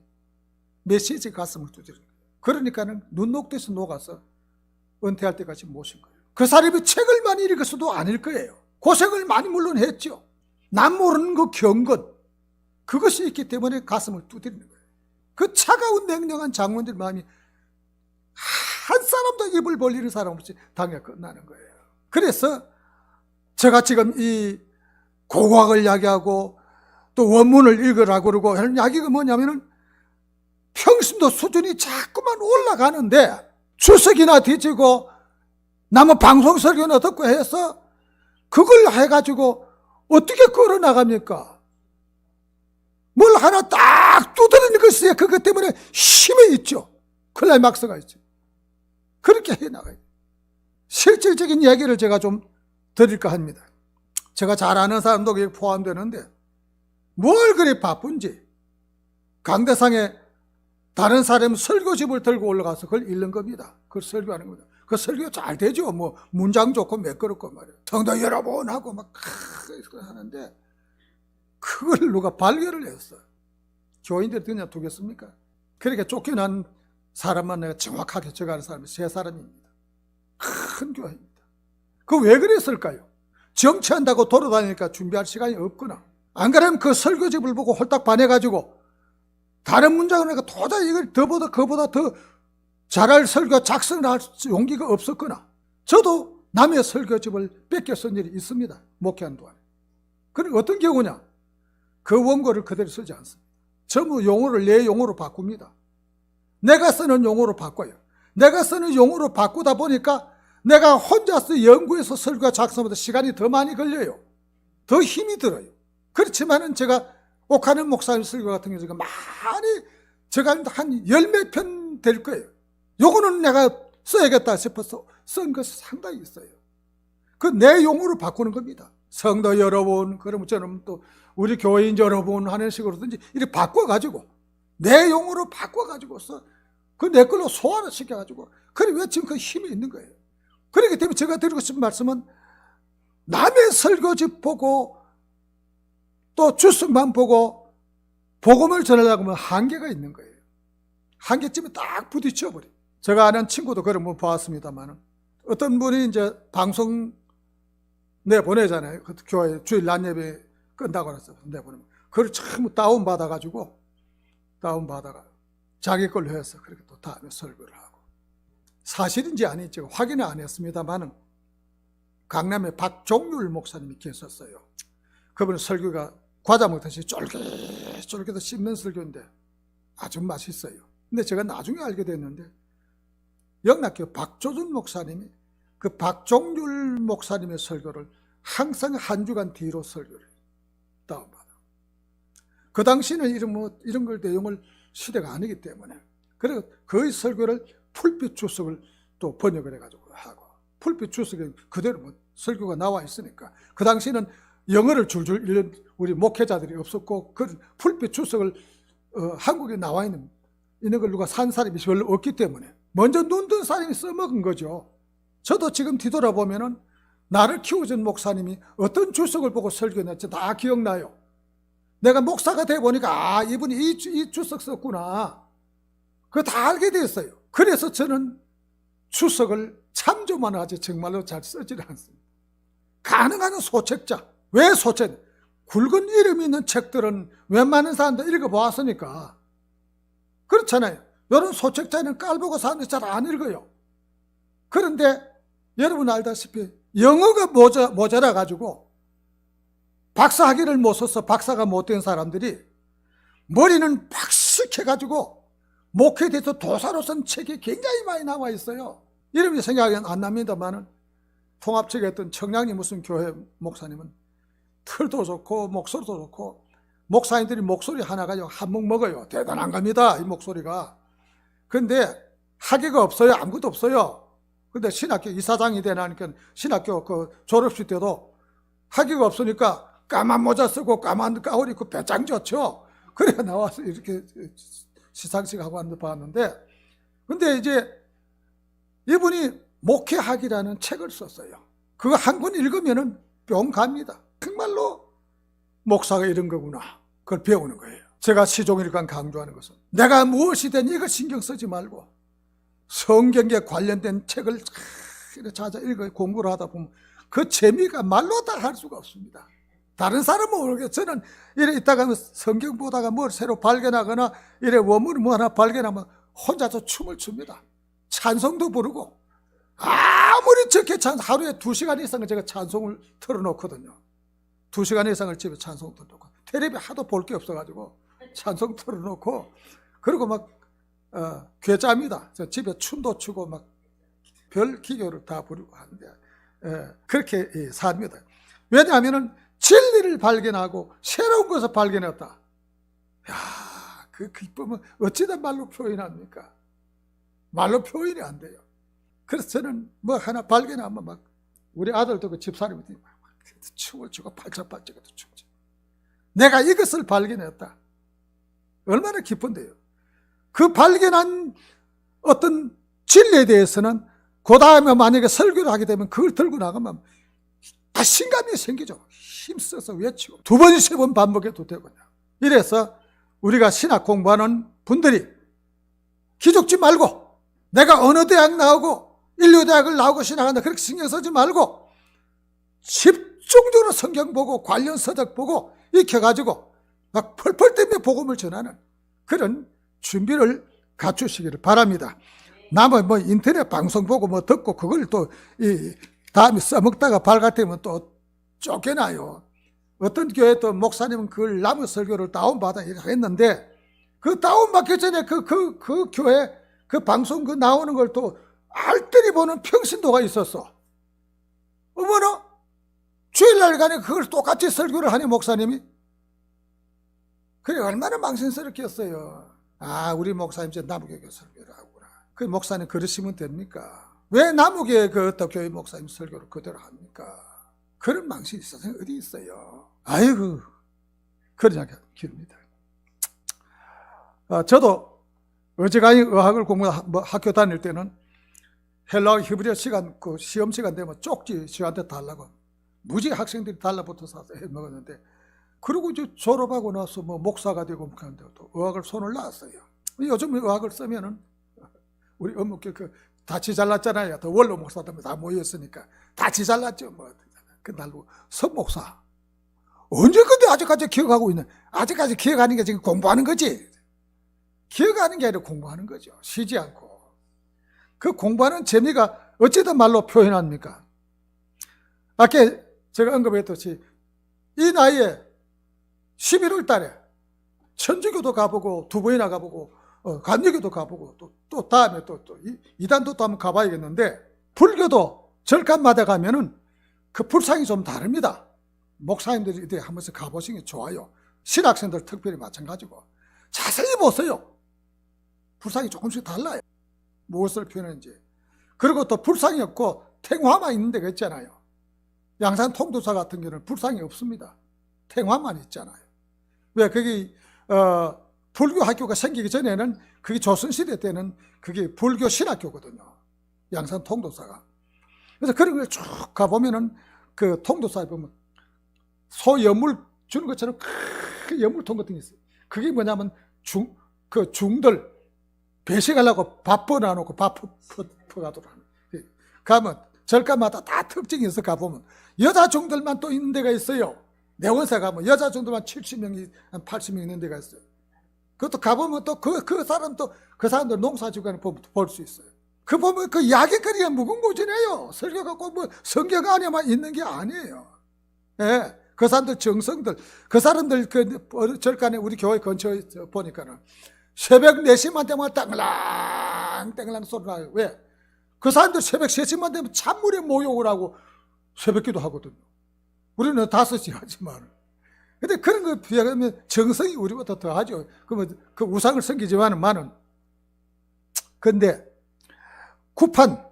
메시지 가슴을 두드리는 거예요. 그러니까는 눈 녹듯이 녹아서 은퇴할 때까지 모신 거예요. 그 사람이 책을 많이 읽어서도 아닐 거예요. 고생을 많이 물론 했죠. 남 모르는 그 경건 그것이 있기 때문에 가슴을 두드리는 거예요. 그 차가운 냉정한 장로들 마음이 한 사람도 입을 벌리는 사람 없이 당에 끝나는 거예요. 그래서 제가 지금 이 고고학을 이야기하고 또 원문을 읽으라고 그러고 하는 이야기가 뭐냐면은 평신도 수준이 자꾸만 올라가는데 주석이나 뒤지고 남은 방송 설교나 듣고 해서 그걸 해가지고 어떻게 걸어나갑니까? 뭘 하나 딱 두드리는 것이 그것 때문에 힘이 있죠. 클라이막스가 있죠. 그렇게 해나가요. 실질적인 얘기를 제가 좀 드릴까 합니다. 제가 잘 아는 사람도 거기 포함되는데 뭘 그리 바쁜지 강대상에 다른 사람 설교집을 들고 올라가서 그걸 읽는 겁니다. 그걸 설교하는 겁니다. 그 설교 잘 되죠. 뭐 문장 좋고 매끄럽고 말이에요. 성도 여러분 하고 막 하는데 그걸 누가 발견을 했어. 교인들이 그냥 두겠습니까? 그렇게 쫓겨난 사람만 내가 정확하게 적어가는 사람이 세 사람입니다. 큰 교회입니다. 그 왜 그랬을까요? 정치한다고 돌아다니니까 준비할 시간이 없구나. 안 그러면 그 설교집을 보고 홀딱 반해가지고 다른 문장을 하니까 도저히 이걸 그보다 더 잘할 설교 작성을 할 용기가 없었거나 저도 남의 설교집을 뺏겨 쓴 일이 있습니다. 목회하는 동안에. 그럼 어떤 경우냐? 그 원고를 그대로 쓰지 않습니다. 전부 용어를 내 용어로 바꿉니다. 내가 쓰는 용어로 바꿔요. 내가 쓰는 용어로 바꾸다 보니까 내가 혼자서 연구해서 설교 작성보다 시간이 더 많이 걸려요. 더 힘이 들어요. 그렇지만은 제가 옥하는 목사님 설교 같은 경우 제가 많이 제가 한 열 몇 편 될 거예요. 요거는 내가 써야겠다 싶어서 쓴 것이 상당히 있어요. 그 내 용어로 바꾸는 겁니다. 성도 여러분, 그러면 저는 또 우리 교인 여러분 하는 식으로든지 이렇게 바꿔가지고 내 용어로 바꿔가지고서 그 내 걸로 소화를 시켜가지고 그래 왜 지금 그 힘이 있는 거예요. 그렇기 때문에 제가 드리고 싶은 말씀은 남의 설교집 보고 또 주석만 보고 복음을 전하려고 하면 한계가 있는 거예요. 한계점에 딱 부딪혀버려요. 제가 아는 친구도 그런 분 보았습니다만 어떤 분이 이제 방송 내보내잖아요. 그 교회 주일 낮 예배 끝나고 나서 내보내면 그걸 참 다운받아가지고 다운받아가 자기 걸로 해서 그렇게 또 다음에 설교를 하고 사실인지 아닌지 확인은 안 했습니다만 강남에 박종률 목사님이 계셨어요. 그분은 설교가 과자 먹듯이 쫄깃쫄깃 씹는 설교인데 아주 맛있어요. 근데 제가 나중에 알게 됐는데 영락교 박조준 목사님이 그 박종률 목사님의 설교를 항상 한 주간 뒤로 설교를 다운받아. 그 당시는 이런 걸 내용을 시대가 아니기 때문에 그래서 그의 설교를 풀빛 주석을 또 번역을 해가지고 하고 풀빛 주석에 그대로 뭐 설교가 나와 있으니까 그 당시는 영어를 줄줄 읽는 우리 목회자들이 없었고 그 풀빛 주석을 한국에 나와 있는 걸 누가 산 사람이 별로 없기 때문에 먼저 눈 뜬 사람이 써먹은 거죠. 저도 지금 뒤돌아보면은 나를 키워준 목사님이 어떤 주석을 보고 설교했는지 다 기억나요. 내가 목사가 돼 보니까 이분이 이 주석 썼구나. 그거 다 알게 됐어요. 그래서 저는 주석을 참조만 하지 정말로 잘 쓰질 않습니다. 가능한 소책자. 왜 소책? 굵은 이름 있는 책들은 웬만한 사람들 읽어보았으니까. 그렇잖아요. 이런 소책자는 깔보고 사람들이 잘 안 읽어요. 그런데 여러분 알다시피 영어가 모자라가지고 박사학위를 못 써서 박사가 못된 사람들이 머리는 박식해가지고 목회에 대해서 도사로 쓴 책이 굉장히 많이 나와 있어요. 이름이 생각이 안 납니다만은 통합측에 있던 청량리 무슨 교회 목사님은 털도 좋고 목소리도 좋고 목사님들이 목소리 하나가 한몫 먹어요. 대단한 겁니다, 이 목소리가. 근데 학위가 없어요. 아무것도 없어요. 근데 신학교 이사장이 되나니까 신학교 그 졸업식 때도 학위가 없으니까 까만 모자 쓰고 까만 가을 입고 배짱 좋죠. 그래 나와서 이렇게 시상식 하고 봤는데, 근데 이제 이분이 목회학이라는 책을 썼어요. 그거 한 권 읽으면은 뿅 갑니다. 정말로 목사가 이런 거구나. 그걸 배우는 거예요. 제가 시종일관 강조하는 것은 내가 무엇이든 이거 신경 쓰지 말고 성경에 관련된 책을 찾아 읽어 공부를 하다 보면 그 재미가 말로 다 할 수가 없습니다. 다른 사람은 모르겠어요. 저는 이래 있다가 성경 보다가 뭘 새로 발견하거나 이래 원문을 뭐 하나 발견하면 혼자서 춤을 춥니다. 찬송도 부르고 아무리 적게 하루에 2시간 이상은 제가 찬송을 틀어놓거든요. 2시간 이상을 집에 찬송 틀어놓고 텔레비 하도 볼 게 없어가지고 찬송 틀어놓고 그리고 막 괴짜입니다. 집에 춤도 추고 막 별 기교를 다 부리고 하는데 그렇게 삽니다. 왜냐하면 진리를 발견하고 새로운 것을 발견했다. 야, 그 기쁨은 어찌다 말로 표현합니까? 말로 표현이 안 돼요. 그래서 저는 뭐 하나 발견하면 막 우리 아들도 그 집사람이 춤을 추고 팔짝팔짝해도 춤죠. 내가 이것을 발견했다. 얼마나 기쁜데요. 그 발견한 어떤 진리에 대해서는 그 다음에 만약에 설교를 하게 되면 그걸 들고 나가면 자신감이 생기죠. 힘써서 외치고 2번, 3번 반복해도 되거든요. 이래서 우리가 신학 공부하는 분들이 기죽지 말고 내가 어느 대학 나오고 인류대학을 나오고 신학한다 그렇게 신경 쓰지 말고 집중적으로 성경 보고 관련 서적 보고 익혀가지고 막 펄펄 뛰며 복음을 전하는 그런 준비를 갖추시기를 바랍니다. 남은 뭐 인터넷 방송 보고 뭐 듣고 그걸 또 다음에 써먹다가 발각되면 또 쫓겨나요. 어떤 교회 또 목사님은 그걸 남의 설교를 다운받아 했는데 그 다운받기 전에 그 교회 그 방송 그 나오는 걸 또 알뜰히 보는 평신도가 있었어. 어머나 주일날 가니 그걸 똑같이 설교를 하니 목사님이. 그래 얼마나 망신스럽겠어요. 아 우리 목사님 이제 남우교회 설교를 하구나. 그 목사님 그러시면 됩니까? 왜 남우교회 그 어떤 교회 목사님 설교를 그대로 합니까? 그런 망신이 세상에 어디 있어요. 아이고 그러냐 기릅니다. 저도 어지간히 의학을 학교 다닐 때는 헬라어 히브리어 시간 그 시험 시간 되면 쪽지 저한테 달라고 무지 학생들이 달라붙어서 해먹었는데 그리고 이제 졸업하고 나서 뭐 목사가 되고 그런데 또 의학을 손을 놨어요. 요즘 의학을 쓰면은 우리 어묵교 다 지잘났잖아요. 또 원로 목사들 다 모였으니까 다 지잘났죠. 뭐 그날로 선목사 언제 근데 아직까지 기억하고 있는 아직까지 기억하는 게 지금 공부하는 거지. 기억하는 게 아니라 공부하는 거죠. 쉬지 않고. 그 공부하는 재미가 어찌든 말로 표현합니까? 아까 제가 언급했듯이 이 나이에 11월 달에 천주교도 가보고 2번이나 가보고 감리교도 가보고 또 다음에 또 이단도 또 한번 가봐야겠는데 불교도 절간마다 가면은 그 불상이 좀 다릅니다. 목사님들이 이때 한 번씩 가보시는 게 좋아요. 신학생들 특별히 마찬가지고 자세히 보세요. 불상이 조금씩 달라요. 무엇을 표현하는지. 그리고 또 불상이 없고 탱화만 있는 데가 있잖아요. 양산 통도사 같은 경우는 불상이 없습니다. 탱화만 있잖아요. 왜 거기 불교 학교가 생기기 전에는 그게 조선시대 때는 그게 불교 신학교거든요. 양산 통도사가. 그래서 그런 걸 쭉 가보면은 그 통도사에 보면 소 연물 주는 것처럼 큰 연물통 같은 게 있어요. 그게 뭐냐면 중들 배식하려고 밥 버놔놓고 밥 퍼가도록 하는. 가면 절간마다 다 특징이 있어. 가보면 여자 종들만 또 있는 데가 있어요. 내원사 가면 여자 종들만 70명이 80명 있는 데가 있어요. 그것도 가보면 또 그 사람들 농사지구에 볼 수 있어요. 그 보면 그 이야기거리가 무궁무진해요. 설교가 꼭 뭐 성경 안에만 있는 게 아니에요. 예. 그 사람들 정성들, 그 사람들 그 절간에 우리 교회 근처에 보니까는 새벽 4시만 되면 땡랑 소리 나요. 왜? 그 사람들 새벽 3시만 되면 찬물에 모욕을 하고 새벽 기도 하거든요. 우리는 5시 하지만. 근데 그런 거 비하면 정성이 우리보다 더 하죠. 그러면 그 우상을 섬기지만은. 근데 구판,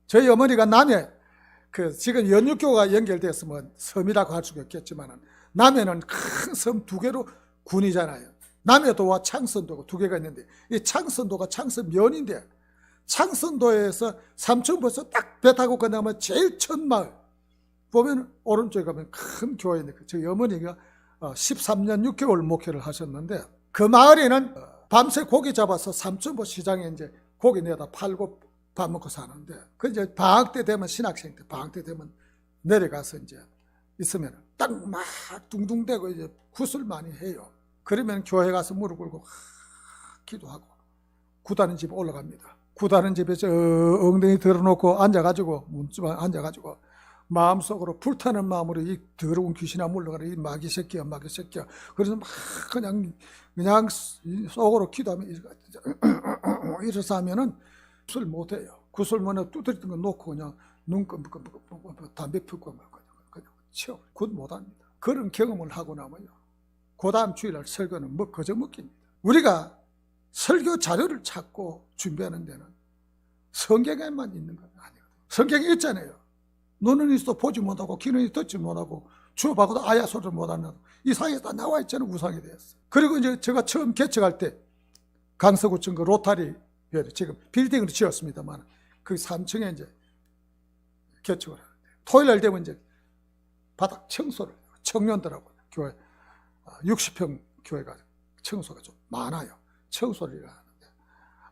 저희 어머니가 남해, 지금 연육교가 연결됐으면 섬이라고 할 수가 있겠지만, 남해는 큰 섬 2개로 군이잖아요. 남해도와 창선도가 2개가 있는데, 이 창선도가 창선면인데, 창선도에서 삼천포에서 딱 배 타고 건너면 제일 첫 마을, 보면 오른쪽에 가면 큰 교회인데, 저희 어머니가 13년 6개월 목회를 하셨는데, 그 마을에는 밤새 고기 잡아서 삼천포 시장에 이제 고기 내다 팔고 밥 먹고 사는데, 그 이제 방학 때 되면, 신학생 때 방학 때 되면 내려가서 이제 있으면 딱 막 둥둥대고 이제 굿을 많이 해요. 그러면 교회 가서 무릎 꿇고 기도하고 굿하는 집에 올라갑니다. 굿하는 집에서 엉덩이 들어놓고 앉아가지고 문지만 앉아가지고 마음속으로 불타는 마음으로 이 더러운 귀신아 물러가라, 이 마귀 새끼야 마귀 새끼야. 그래서 막 그냥 속으로 기도하면 이래서 하면은 굿을 못해요. 굿을 뭐냐 두드리던 거 놓고 그냥 눈 감고 담배 피우고 그냥 치워. 굿 못합니다. 그런 경험을 하고 나면요, 그 다음 주일날 설교는 뭐 거저 먹깁니다. 우리가 설교 자료를 찾고 준비하는 데는 성경에만 있는 건 아니거든요. 성경에 있잖아요. 눈은 있어 보지 못하고 귀는 듣지 못하고 주어봐도 아야 소리를 못하는 이 사이에 다 나와 있잖아요. 우상에 대해서. 그리고 이제 제가 처음 개척할 때 강서구청 그 로타리 지금 빌딩으로 지었습니다만 그 3층에 이제 개척을 하는데, 토요일 되면 이제 바닥 청소를 청년들하고 교회 60평 교회가 청소가 좀 많아요. 청소를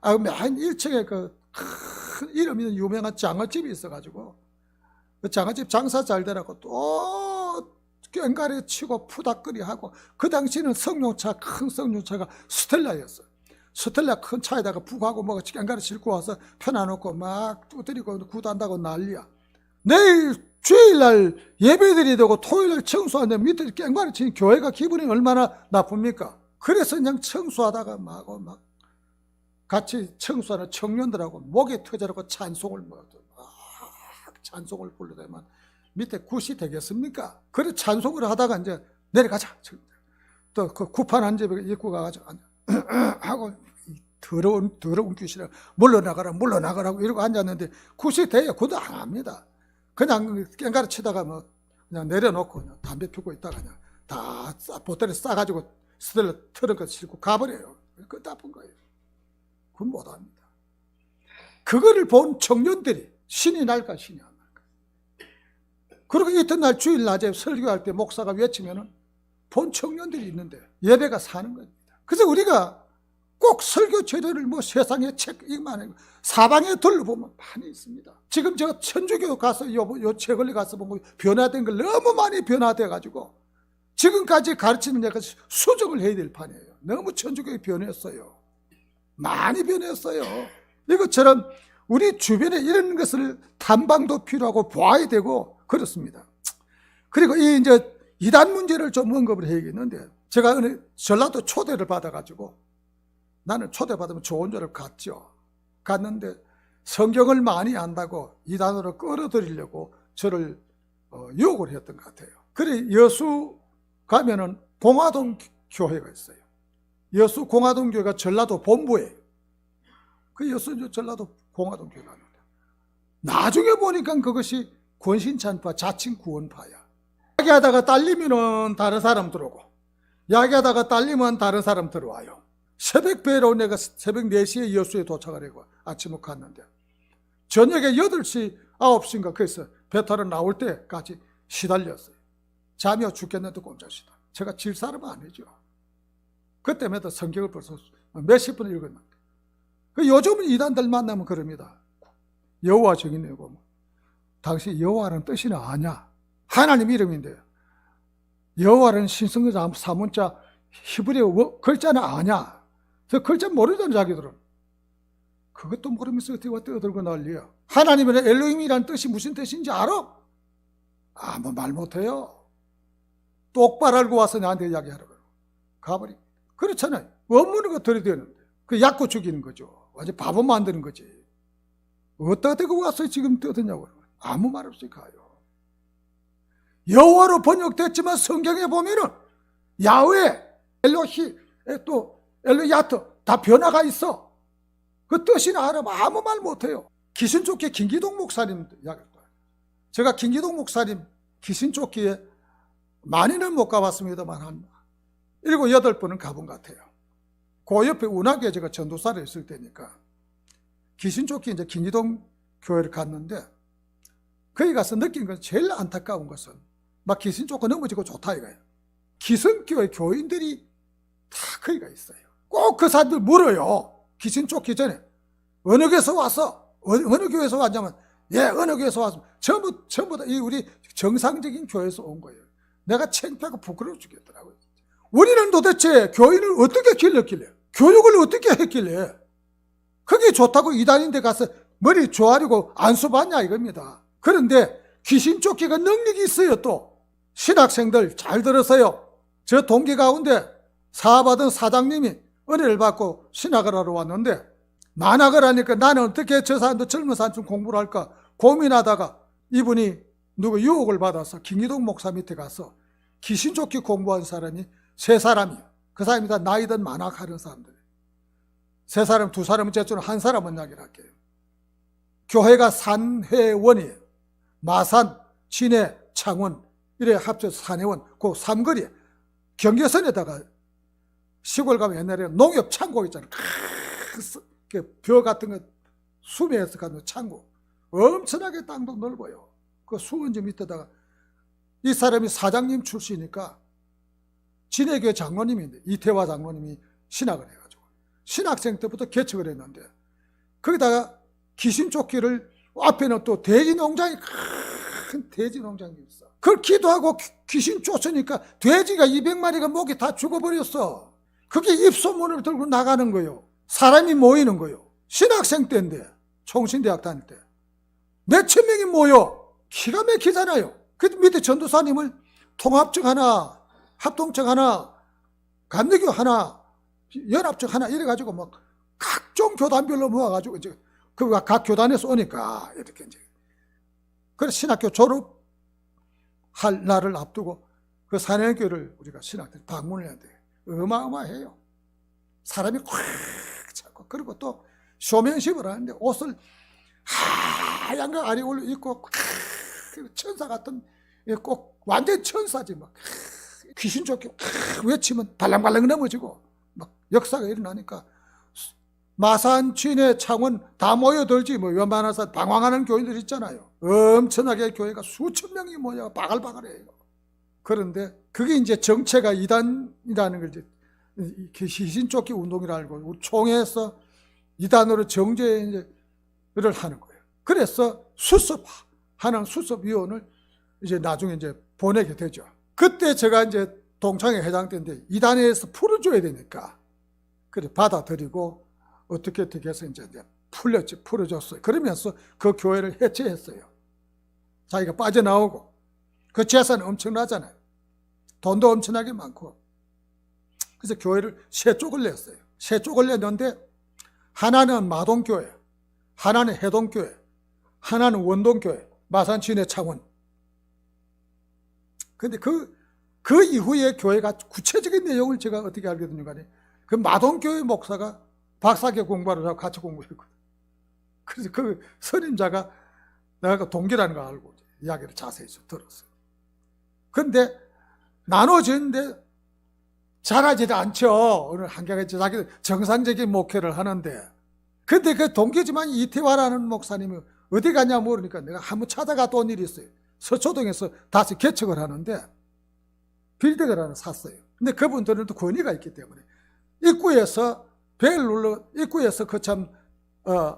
하는데 맨 1층에 그 큰 이름 있는 유명한 장어집이 있어가지고 그 장어집 장사 잘 되라고 또 꽹가리 치고 푸닥거리하고, 그 당시에는 성룡차, 큰 성룡차가 스텔라였어요. 스텔라 큰 차에다가 푹하고 뭐 꽹가리 싣고 와서 펴놔놓고 막 두드리고 굿한다고 난리야. 내일 주일날 예배드려야 되고 토요일날 청소하는데 밑에 꽹가리 치는 교회가 기분이 얼마나 나쁩니까? 그래서 그냥 청소하다가 막 같이 청소하는 청년들하고 목에 터져라고 찬송을 찬송을 불러대면 밑에 굿이 되겠습니까? 그래 찬송을 하다가 이제 내려가자. 또 그 구판 한 집에 입고 가가지고 하고 더러운 귀신을 물러나가라고 이러고 앉았는데 굿이 돼요. 굿도 안 합니다. 그냥 꽹가리 치다가 뭐 그냥 내려놓고 그냥 담배 피우고 있다가 그냥 다 보따리 싸가지고 스텔라 트렁크 싣고 가버려요. 그거 나쁜 거예요. 그건 못합니다. 그거를 본 청년들이 신이 날까 신이 안 날까. 그리고 이튿날 주일 낮에 설교할 때 목사가 외치면은 본 청년들이 있는데 예배가 사는 겁니다. 그래서 우리가 꼭 설교 재료를 뭐 세상에 책 이만 아니고 사방에 둘러보면 많이 있습니다. 지금 제가 천주교 가서 요 최근에 가서 보면 변화된 걸 너무 많이 변화돼 가지고 지금까지 가르치는 내가 수정을 해야 될 판이에요. 너무 천주교가 변했어요. 많이 변했어요. 이것처럼 우리 주변에 이런 것을 탐방도 필요하고 보아야 되고 그렇습니다. 그리고 이 이제 이단 문제를 좀 언급을 해야겠는데, 제가 전라도 초대를 받아가지고 나는 초대받으면 좋은 줄을 갔는데 성경을 많이 안다고 이단으로 끌어들이려고 저를 유혹을 했던 것 같아요. 그래 여수 가면은 공화동 교회가 있어요. 여수 공화동 교회가 전라도 본부예요. 그 여수 전라도 공화동 교회가 있는데 나중에 보니까 그것이 권신찬파 자칭 구원파야. 이야기하다가 딸리면은 다른 사람 들어오고, 이야기하다가 딸리면 다른 사람 들어와요. 새벽 배로 내가 새벽 4시에 여수에 도착을 하고 아침에 갔는데 저녁에 8시, 9시인가 그래서 배 타러 나올 때까지 시달렸어요. 잠이 죽겠는데 꼼짝 시달. 제가 질 사람은 아니죠. 그때마다 성경을 벌써 몇십 분 읽었는데. 요즘은 이단들 만나면 그럽니다. 여호와 증인이고 당신 여호와라는 뜻이나 아냐? 하나님 이름인데 여호와라는 신성자 사문자 히브리어 글자는 아냐? 저 글자 모르잖아 자기들은. 그것도 모르면서 어떻게 떠들고 난리야. 하나님의 엘로힘이라는 뜻이 무슨 뜻인지 알아? 아무 말 못해요. 똑바로 알고 와서 나한테 이야기하라고 가버리. 그렇잖아요. 원문을 들이대는데 그 약고 죽이는 거죠. 완전 바보 만드는 거지. 어디다 대고 와서 지금 떠드냐고. 아무 말 없이 가요. 여호와로 번역됐지만 성경에 보면은 야훼, 엘로히, 또 엘로야트 다 변화가 있어. 그 뜻이나 알아. 아무 말 못해요. 귀신쫓기 김기동 목사님 이야기했다. 제가 김기동 목사님 귀신쫓기에 많이는 못 가봤습니다만 한 7, 8번은 가본 것 같아요. 그 옆에 운하교에 제가 전도사를 했을 때니까 귀신쫓기 이제 김기동 교회를 갔는데 거기 가서 느낀 건 제일 안타까운 것은 막 귀신 쫓고 넘어지고 좋다 이거예요. 기성교회 교인들이 다 거기가 있어요. 꼭 그 사람들 물어요. 귀신 쫓기 전에 어느 교회에서 왔어? 어느 교회에서 왔냐면 예 어느 교회에서 왔어. 전부 다 우리 정상적인 교회에서 온 거예요. 내가 창피하고 부끄러워 죽겠더라고요. 우리는 도대체 교인을 어떻게 길렀길래 교육을 어떻게 했길래 그게 좋다고 이단인데 가서 머리 조아리고 안수 받냐 이겁니다. 그런데 귀신 쫓기가 능력이 있어요. 또 신학생들 잘 들으세요. 저 동기 가운데 사업하던 사장님이 은혜를 받고 신학을 하러 왔는데 만학을 하니까 나는 어떻게 저 사람도 젊은 사람처럼 공부를 할까 고민하다가 이분이 누구 유혹을 받아서 김기동 목사 밑에 가서 귀신 쫓기 공부한 사람이 3사람이에요. 그 사람이 다 나이든 만학하는 사람들. 3사람, 2사람은 제주는 한 사람은 이야기를 할게요. 교회가 산회원이에요. 마산, 진해, 창원 이래 합쳐서 산회원. 그 삼거리에 경계선에다가 시골 가면 옛날에 농협 창고 있잖아요. 벼 같은 거 수매해서 가는 창고. 엄청나게 땅도 넓어요. 그 수원지 밑에다가 이 사람이 사장님 출신이니까 진해교회 장로님인데 이태화 장로님이 신학을 해가지고 신학생 때부터 개척을 했는데 거기다가 귀신쫓기를 앞에는 또 돼지 농장이 큰 돼지 농장이 있어. 그걸 기도하고 귀신 쫓으니까 돼지가 200마리가 목이 다 죽어버렸어. 그게 입소문을 들고 나가는 거예요. 사람이 모이는 거예요. 신학생 때인데 총신대학 다닐 때 몇천 명이 모여. 기가 막히잖아요. 그 밑에 전도사님을 통합청 하나 합동청 하나 감리교 하나 연합청 하나 이래가지고 막 각종 교단별로 모아가지고 이제 그 각 교단에서 오니까 이렇게 이제 그래서 신학교 졸업할 날을 앞두고 그 산해교를 우리가 신학교 방문을 해야 돼. 어마어마해요. 사람이 꽉 차고 그리고 또 쇼맨십을 하는데 옷을 하얀 거 아리올로 입고 천사 같은 꼭 완전 천사지 막 귀신 쫓기 외치면 발랑발랑 넘어지고 막 역사가 일어나니까 마산, 진해, 창원 다 모여들지 뭐 웬만한 사람 방황하는 교인들 있잖아요. 엄청나게 교회가 수천 명이 모여 바글바글해요. 그런데 그게 이제 정체가 이단이라는 걸 이제 귀신 쫓기 운동이라는 걸 우리 총회에서 이단으로 정죄를 하는 거예요. 그래서 수습하는 수습위원을 이제 나중에 이제 보내게 되죠. 그때 제가 이제 동창회 회장 때인데 이단에서 풀어줘야 되니까 그래 받아들이고 어떻게 해서 이제 풀어줬어요. 그러면서 그 교회를 해체했어요. 자기가 빠져나오고 그 재산은 엄청나잖아요. 돈도 엄청나게 많고 그래서 교회를 3쪽을 냈어요. 3쪽을 냈는데 하나는 마동교회, 하나는 해동교회, 하나는 원동교회, 마산, 진해, 창원. 근데 그 이후에 교회가 구체적인 내용을 제가 어떻게 알게 됐는가 하니 그 마동교회 목사가 박사교 공부를 하고 같이 공부했거든. 그래서 그 선임자가 내가 동기라는 걸 알고 이야기를 자세히 들었어요. 근데 나눠지는데 잘하지 않죠. 오늘 한계가 있죠. 자기들 정상적인 목회를 하는데. 근데 그 동기지만 이태화라는 목사님이 어디 갔냐 모르니까 내가 한번 찾아갔다 온 일이 있어요. 서초동에서 다시 개척을 하는데 빌딩을 하나 샀어요. 근데 그분들은 또 권위가 있기 때문에 입구에서 벨 눌러 입구에서 그 참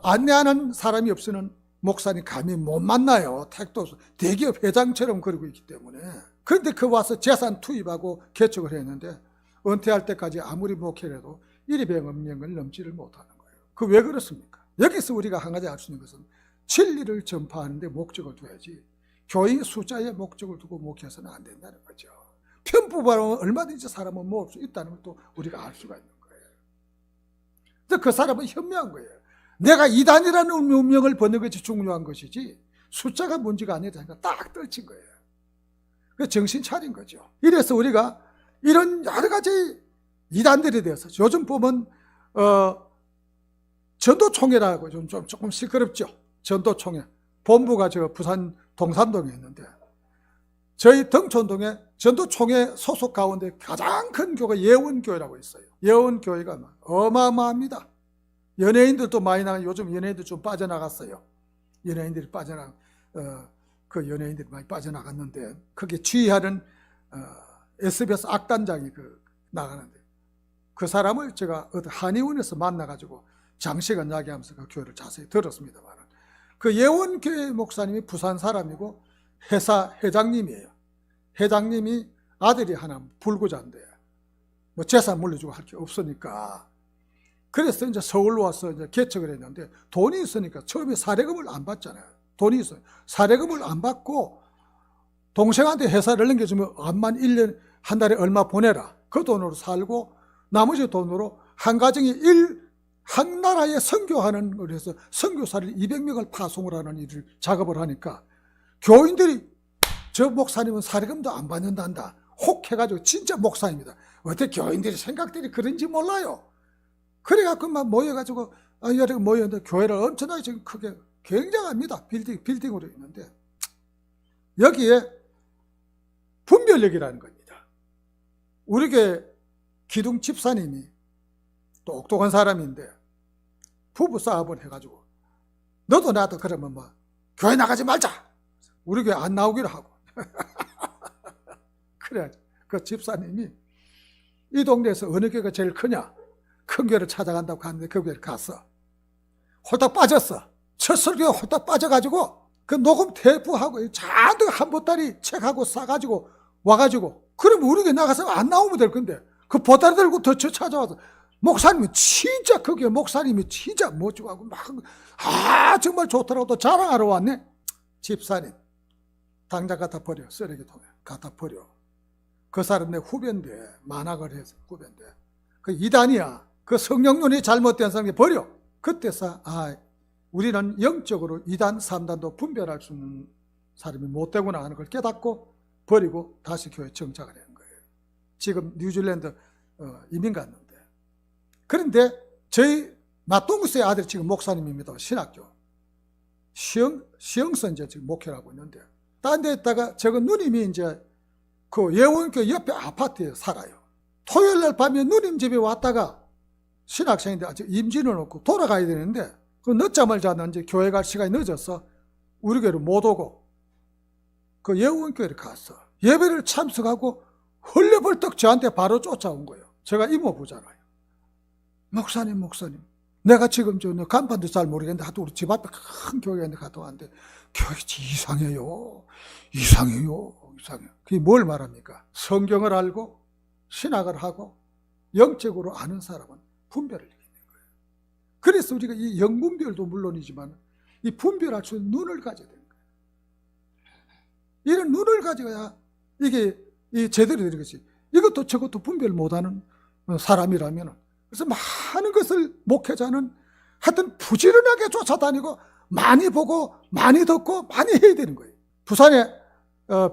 안내하는 사람이 없으면 목사님 감히 못 만나요. 택도 대기업 회장처럼 그러고 있기 때문에. 그런데 그 와서 재산 투입하고 개척을 했는데 은퇴할 때까지 아무리 목회를 해도 1,200명 넘지를 못하는 거예요. 그 왜 그렇습니까? 여기서 우리가 한 가지 알 수 있는 것은 진리를 전파하는 데 목적을 둬야지 교인 숫자에 목적을 두고 목회해서는 안 된다는 거죠. 편법하면 얼마든지 사람은 모을 수 있다는 것도 우리가 알 수가 있는 거예요. 그래서 그 사람은 현명한 거예요. 내가 이단이라는 운명을 버는 것이 중요한 것이지 숫자가 문제가 아니라니까 딱 떨친 거예요. 그 정신 차린 거죠. 이래서 우리가 이런 여러 가지 이단들에 대해서 요즘 보면 전도총회라고 좀 조금 시끄럽죠. 전도총회. 본부가 저 부산 동산동에 있는데 저희 덩촌동에 전도총회 소속 가운데 가장 큰 교회가 예원교회라고 있어요. 예원교회가 어마어마합니다. 연예인들도 많이 나가. 요즘 연예인들 좀 빠져나갔어요. 연예인들이 그 연예인들이 많이 빠져나갔는데 거기에 지휘하는 SBS 악단장이 나가는데 그 사람을 제가 한의원에서 만나가지고 장시간 이야기하면서 그 교회를 자세히 들었습니다만 그 예원교회 목사님이 부산 사람이고 회사 회장님이에요. 회장님이 아들이 하나 불구자인데 뭐 재산 물려주고 할 게 없으니까 그래서 이제 서울로 와서 이제 개척을 했는데 돈이 있으니까 처음에 사례금을 안 받잖아요. 돈이 있어요. 사례금을 안 받고 동생한테 회사를 넘겨주면 암만 1년 한 달에 얼마 보내라. 그 돈으로 살고 나머지 돈으로 한 가정이 한 나라에 선교하는 걸 해서 선교사를 200명을 파송을 하는 일을 작업을 하니까 교인들이 저 목사님은 사례금도 안 받는단다. 혹해가지고 진짜 목사입니다. 어떻게 교인들이 생각들이 그런지 몰라요. 그래갖고 막 모여가지고 여러 모였는데 교회를 엄청나게 지금 크게 굉장합니다. 빌딩으로 있는데 여기에 분별력이라는 겁니다. 우리 교회 기둥 집사님이 똑똑한 사람인데 부부 싸움을 해가지고 너도 나도 그러면 뭐 교회 나가지 말자. 우리 교회 안 나오기로 하고 그래 그 집사님이 이 동네에서 어느 교회가 제일 크냐 큰 교회를 찾아간다고 하는데 그 교회를 갔어. 홀딱 빠졌어. 첫 설교에 홀딱 빠져가지고 그 녹음 테이프하고 잔뜩 한 보따리 책하고 싸가지고 와가지고 그러면 우리 교회 나가서 안 나오면 될 건데 그 보따리 들고 더 찾아와서 목사님이 진짜 그게 목사님이 진짜 멋지고 하고 막 정말 좋더라고 또 자랑하러 왔네. 집사님 당장 갖다 버려. 쓰레기통에 갖다 버려. 그 사람 내 후배인데 만학을 해서 후배인데 그 이단이야. 그 성령론이 잘못된 사람이 버려. 그때서 우리는 영적으로 2단 3단도 분별할 수 있는 사람이 못 되구나 하는 걸 깨닫고 버리고 다시 교회에 정착을 한 거예요. 지금 뉴질랜드 이민 갔는데 그런데 저희 맞동구스의 아들이 지금 목사님입니다. 신학교 시영선제 지금 목회를 하고 있는데 딴 데 있다가 저거 누님이 이제 그 예원교 옆에 아파트에 살아요. 토요일 날 밤에 누님 집에 왔다가 신학생인데 아직 임진을 놓고 돌아가야 되는데 그 늦잠을 자는 이제 교회 갈 시간이 늦어서 우리 교회를 못 오고 그 예원교회를 갔어. 예배를 참석하고 헐레벌떡 저한테 바로 쫓아온 거예요. 제가 이모부잖아요. 목사님 내가 지금 저 간판도 잘 모르겠는데 하도 우리 집 앞에 큰 교회가 있는데 갔다 왔는데 교회 이상해요. 그게 뭘 말합니까? 성경을 알고 신학을 하고 영적으로 아는 사람은 분별을 이기는 거예요. 그래서 우리가 이 영분별도 물론이지만 이 분별할 수 있는 눈을 가져야 되는 거예요. 이런 눈을 가져야 이게 제대로 되는 것이 이것도 저것도 분별 못하는 사람이라면 그래서 많은 것을 목회자는 하여튼 부지런하게 쫓아다니고 많이 보고 많이 듣고 많이 해야 되는 거예요. 부산에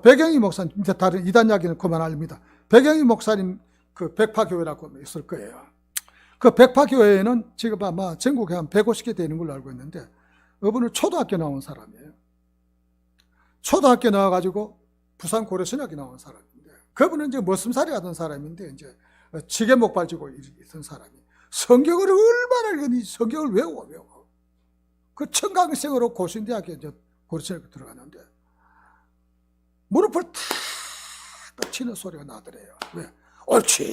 백영희 목사님, 다른 이단 이야기는 그만합니다. 백영희 목사님 그 백파교회라고 있을 거예요. 그 백파교회에는 지금 아마 전국에 한 150개 되는 걸로 알고 있는데 그분은 초등학교 나온 사람이에요. 초등학교 나와가지고 부산 고려신학교 나온 사람인데 그분은 이제 머슴살이 하던 사람인데 이제 지게 목발 쥐고 있던 사람이 성경을 얼마나 읽으니 성경을 외워. 그 청강생으로 고신대학에 이제 고려신학교 들어갔는데 무릎을 탁 치는 소리가 나더래요. 왜? 옳지.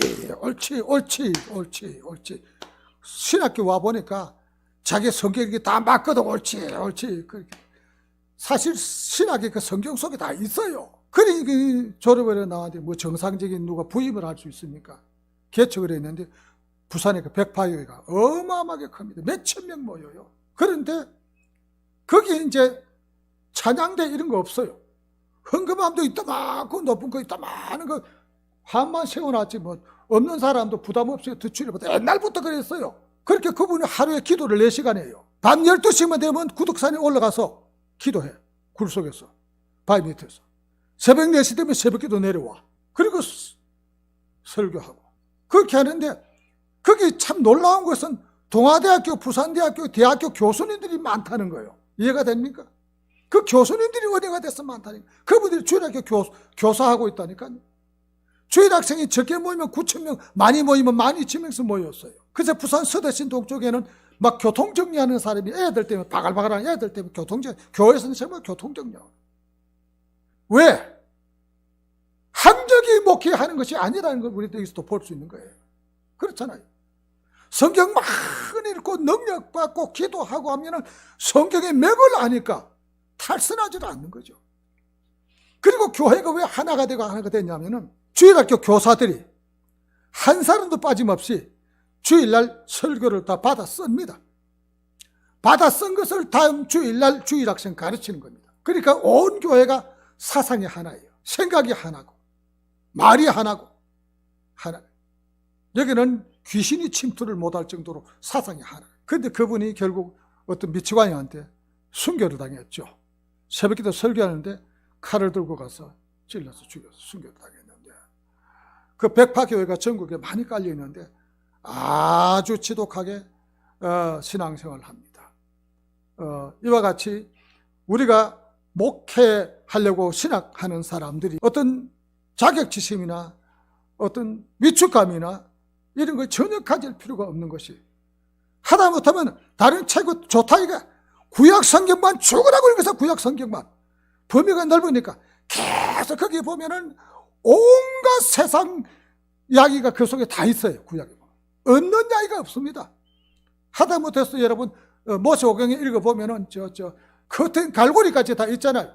신학교 와 보니까 자기 성격이 다 맞거든. 옳지. 사실 신학의 그 성경 속에 다 있어요. 그러니 그 졸업을 해 나왔는데 뭐 정상적인 누가 부임을 할 수 있습니까? 개척을 했는데 부산의 그 백파교회가 어마어마하게 큽니다. 몇천 명 모여요. 그런데 거기에 이제 찬양대 이런 거 없어요. 헌금함도 이따만큼 높은 거 이따만한 거 한만 세워놨지 뭐 없는 사람도 부담 없이 듣추려보다 옛날부터 그랬어요. 그렇게 그분이 하루에 기도를 4시간 해요. 밤 12시만 되면 구덕산에 올라가서 기도해. 굴 속에서 바위 밑에서 새벽 4시 되면 새벽기도 내려와. 그리고 설교하고 그렇게 하는데 거기 참 놀라운 것은 동아대학교, 부산대학교, 대학교 교수님들이 많다는 거예요. 이해가 됩니까? 그 교수님들이 은혜가 돼서 많다니까. 그분들이 주일학교 교사하고 있다니까요. 주일학생이 적게 모이면 9,000명, 많이 모이면 12,000명씩 모였어요. 그래서 부산 서대신 동쪽에는 막 교통정리하는 사람이 애들 때문에 바글바글한 애들 때문에 교회에서는 정말 교통정리하고. 왜? 학력이 목회하는 것이 아니라는 걸 우리도 여기서도 볼 수 있는 거예요. 그렇잖아요. 성경 많이 읽고 능력 받고 기도하고 하면은 성경의 맥을 아니까 탈선하지도 않는 거죠. 그리고 교회가 왜 하나가 되고 하나가 됐냐면은 주일학교 교사들이 한 사람도 빠짐없이 주일날 설교를 다 받아 씁니다. 받아 쓴 것을 다음 주일날 주일학생 가르치는 겁니다. 그러니까 온 교회가 사상이 하나예요. 생각이 하나고 말이 하나고 하나. 여기는 귀신이 침투를 못할 정도로 사상이 하나. 그런데 그분이 결국 어떤 미치광이한테 순교를 당했죠. 새벽기도 설교하는데 칼을 들고 가서 찔러서 죽여서 순교를 당했는데 그 백파교회가 전국에 많이 깔려 있는데 아주 지독하게 신앙생활을 합니다. 이와 같이 우리가 목회하려고 신학하는 사람들이 어떤 자격지심이나 어떤 위축감이나 이런 걸 전혀 가질 필요가 없는 것이, 하다못하면 다른 책은 좋다 이가 구약 성경만 죽으라고 읽어서 구약 성경만, 범위가 넓으니까 계속 거기 보면은 온갖 세상 이야기가 그 속에 다 있어요. 구약에 보면 없는 이야기가 없습니다. 하다못해서 여러분 모세오경에 읽어보면은 커튼 갈고리까지 다 있잖아요.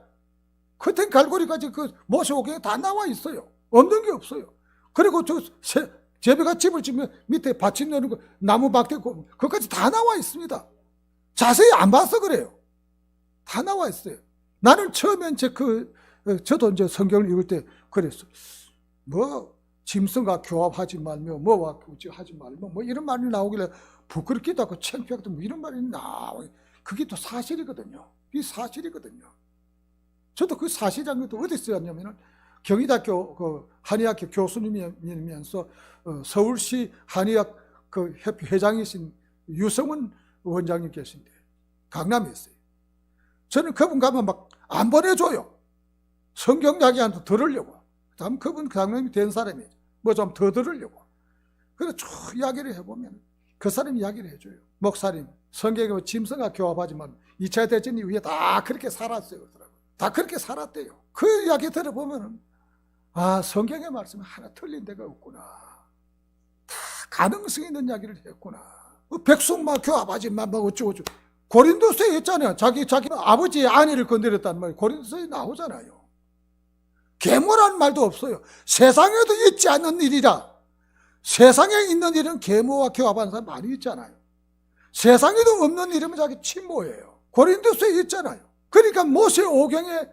커튼 갈고리까지 그 모세오경에 다 나와 있어요. 없는 게 없어요. 그리고 제비가 집을 지면 밑에 받침 넣는 거 나무 박대 그것까지 다 나와 있습니다. 자세히 안 봐서 그래요. 다 나와 있어요. 나는 처음엔 저도 이제 성경을 읽을 때 그랬어. 뭐 짐승과 교합하지 말며 뭐와 하지 말며 뭐 이런 말이 나오길래 부끄럽기도 하고 창피하기도 뭐 이런 말이 나와요. 그게 또 사실이거든요. 이게 사실이거든요. 저도 그 사실이란 것도 어디 쓰였냐면은 경희대학교 그 한의학교 교수님이면서 서울시 한의학 그 협회 회장이신 유성은 원장님 계신데 강남에 있어요. 저는 그분 가면 막 안 보내줘요. 성경 이야기한테 들으려고. 다음 그분 강남이 된 사람이 뭐 좀 더 들으려고. 그래서 쭉 이야기를 해보면 그 사람이 이야기를 해줘요. 목사님, 성경에 뭐 짐승과 교합하지만 2차 대전 이후에 다 그렇게 살았어요. 다 그렇게 살았대요. 그 이야기 들어보면 아, 성경의 말씀은 하나 틀린 데가 없구나. 다 가능성 있는 이야기를 했구나. 백성만 교합하지만 뭐 어쩌고저쩌고. 고린도서에 있잖아요. 자기 아버지의 아내를 건드렸단 말이에요. 고린도서에 나오잖아요. 계모라는 말도 없어요. 세상에도 있지 않는 일이라. 세상에 있는 일은 계모와 교합하는 사람 많이 있잖아요. 세상에도 없는 일이면 자기 친모예요. 고린도서에 있잖아요. 그러니까 모세오경에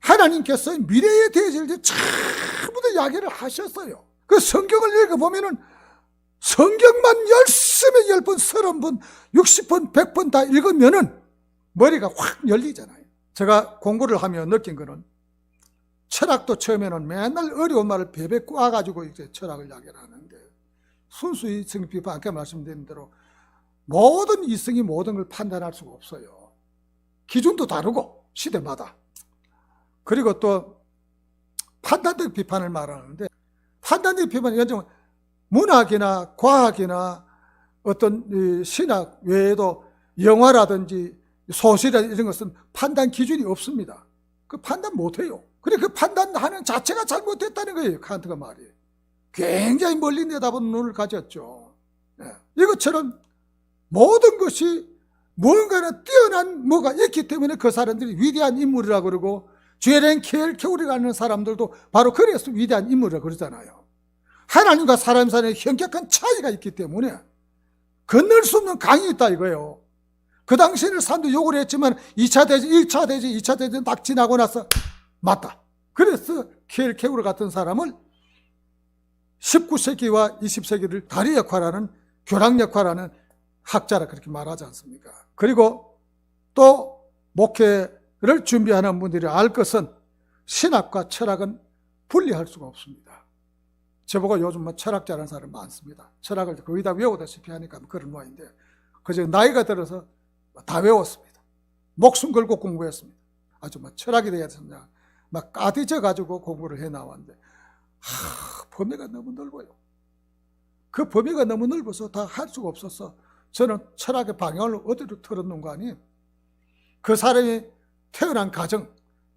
하나님께서 미래에 대해질 때 전부 다 이야기를 하셨어요. 그 성경을 읽어보면은 성경만 열심히 10번, 30번, 60번, 100번 다 읽으면은 머리가 확 열리잖아요. 제가 공부를 하며 느낀 거는 철학도 처음에는 맨날 어려운 말을 베베 꼬아가지고 이제 철학을 이야기를 하는데 순수히 성비파 아까 말씀드린 대로 모든 이성이 모든 걸 판단할 수가 없어요. 기준도 다르고 시대마다. 그리고 또 판단적 비판을 말하는데 판단적 비판은 문학이나 과학이나 어떤 신학 외에도 영화라든지 소설이라든지 이런 것은 판단 기준이 없습니다. 그 판단 못해요. 그래 그 판단하는 자체가 잘못됐다는 거예요. 칸트가 말이에요. 굉장히 멀리 내다보는 눈을 가졌죠. 네. 이것처럼 모든 것이 뭔가는 뛰어난 뭐가 있기 때문에 그 사람들이 위대한 인물이라고 그러고, 죄랭 켈케우리라는 사람들도 바로 그래서 위대한 인물이라고 그러잖아요. 하나님과 사람 사이에 현격한 차이가 있기 때문에 건널 수 없는 강이 있다 이거예요. 그 당시에는 사람도 욕을 했지만 2차 대전, 1차 대전, 2차 대전 딱 지나고 나서 맞다. 그래서 켈케우리 같은 사람을 19세기와 20세기를 다리 역할하는, 교랑 역할하는 학자라 그렇게 말하지 않습니까? 그리고 또 목회를 준비하는 분들이 알 것은 신학과 철학은 분리할 수가 없습니다. 저보고 요즘 철학자라는 사람 많습니다. 철학을 거의 다 외우다시피 하니까 그런 모양인데, 그저 나이가 들어서 다 외웠습니다. 목숨 걸고 공부했습니다. 아주 철학이 되어야 된다. 막 까디져 가지고 공부를 해 나왔는데, 범위가 너무 넓어요. 그 범위가 너무 넓어서 다 할 수가 없어서 저는 철학의 방향을 어디로 틀었는가 하니, 그 사람이 태어난 가정,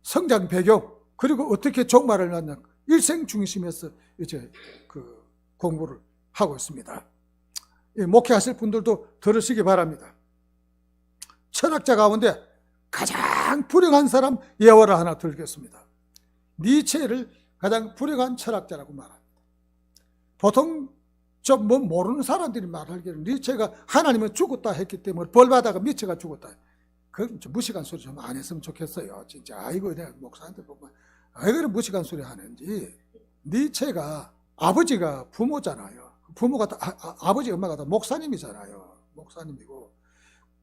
성장 배경, 그리고 어떻게 종말을 낳냐, 일생 중심에서 이제 그 공부를 하고 있습니다. 목회하실 분들도 들으시기 바랍니다. 철학자 가운데 가장 불행한 사람 예화를 하나 들겠습니다. 니체를 가장 불행한 철학자라고 말합니다. 보통 좀 모르는 사람들이 말하기를 니체가 하나님은 죽었다 했기 때문에 벌받아가 미쳐가 죽었다. 그 무식한 소리 좀 안 했으면 좋겠어요. 진짜 아이고 내가 목사한테 보면 왜 그런 무식한 소리 하는지. 니체가 아버지가 부모잖아요. 부모가 아버지 엄마가 다 목사님이잖아요. 목사님이고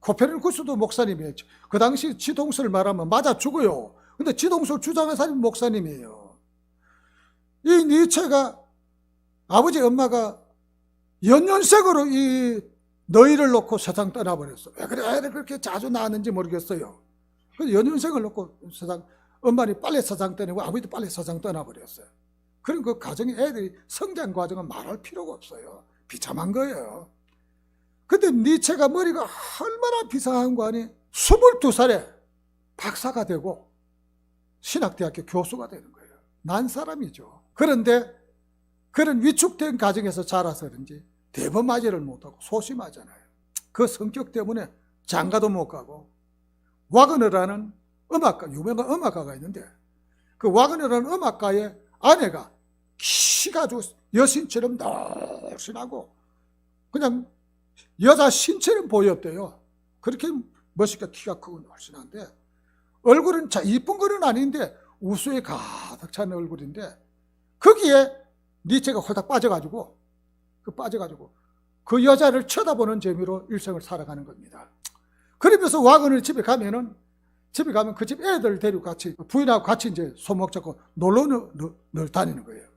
코페르니쿠스도 목사님이었죠. 그 당시 지동설을 말하면 맞아 죽어요. 근데 지동설 주장한 사람이 목사님이에요. 이 니체가 아버지 엄마가 연년생으로 이 너희를 놓고 세상 떠나버렸어. 왜 그래 애를 그렇게 자주 낳았는지 모르겠어요. 그래서 연년생을 놓고 세상, 엄마는 빨리 세상 떠나고 아버지도 빨리 세상 떠나버렸어요. 그럼 그 가정의 애들이 성장 과정은 말할 필요가 없어요. 비참한 거예요. 근데 니체가 머리가 얼마나 비상한 거 아니? 22살에 박사가 되고 신학대학교 교수가 되는 거예요. 난 사람이죠. 그런데 그런 위축된 가정에서 자라서 그런지 대범하지를 못하고 소심하잖아요. 그 성격 때문에 장가도 못 가고, 와그너라는 음악가, 유명한 음악가가 있는데 그 와그너라는 음악가의 아내가 키가 아주 여신처럼 날씬하고 그냥 여자 신처럼 보였대요. 그렇게 멋있게 키가 크고 날씬한데, 얼굴은 이쁜 거는 아닌데 우수에 가득 찬 얼굴인데, 거기에 니체가 홀딱 빠져가지고 그 여자를 쳐다보는 재미로 일생을 살아가는 겁니다. 그러면서 와그너 집에 가면 그 집 애들 데리고 같이, 부인하고 같이 이제 손목 잡고 놀러 다니는 거예요.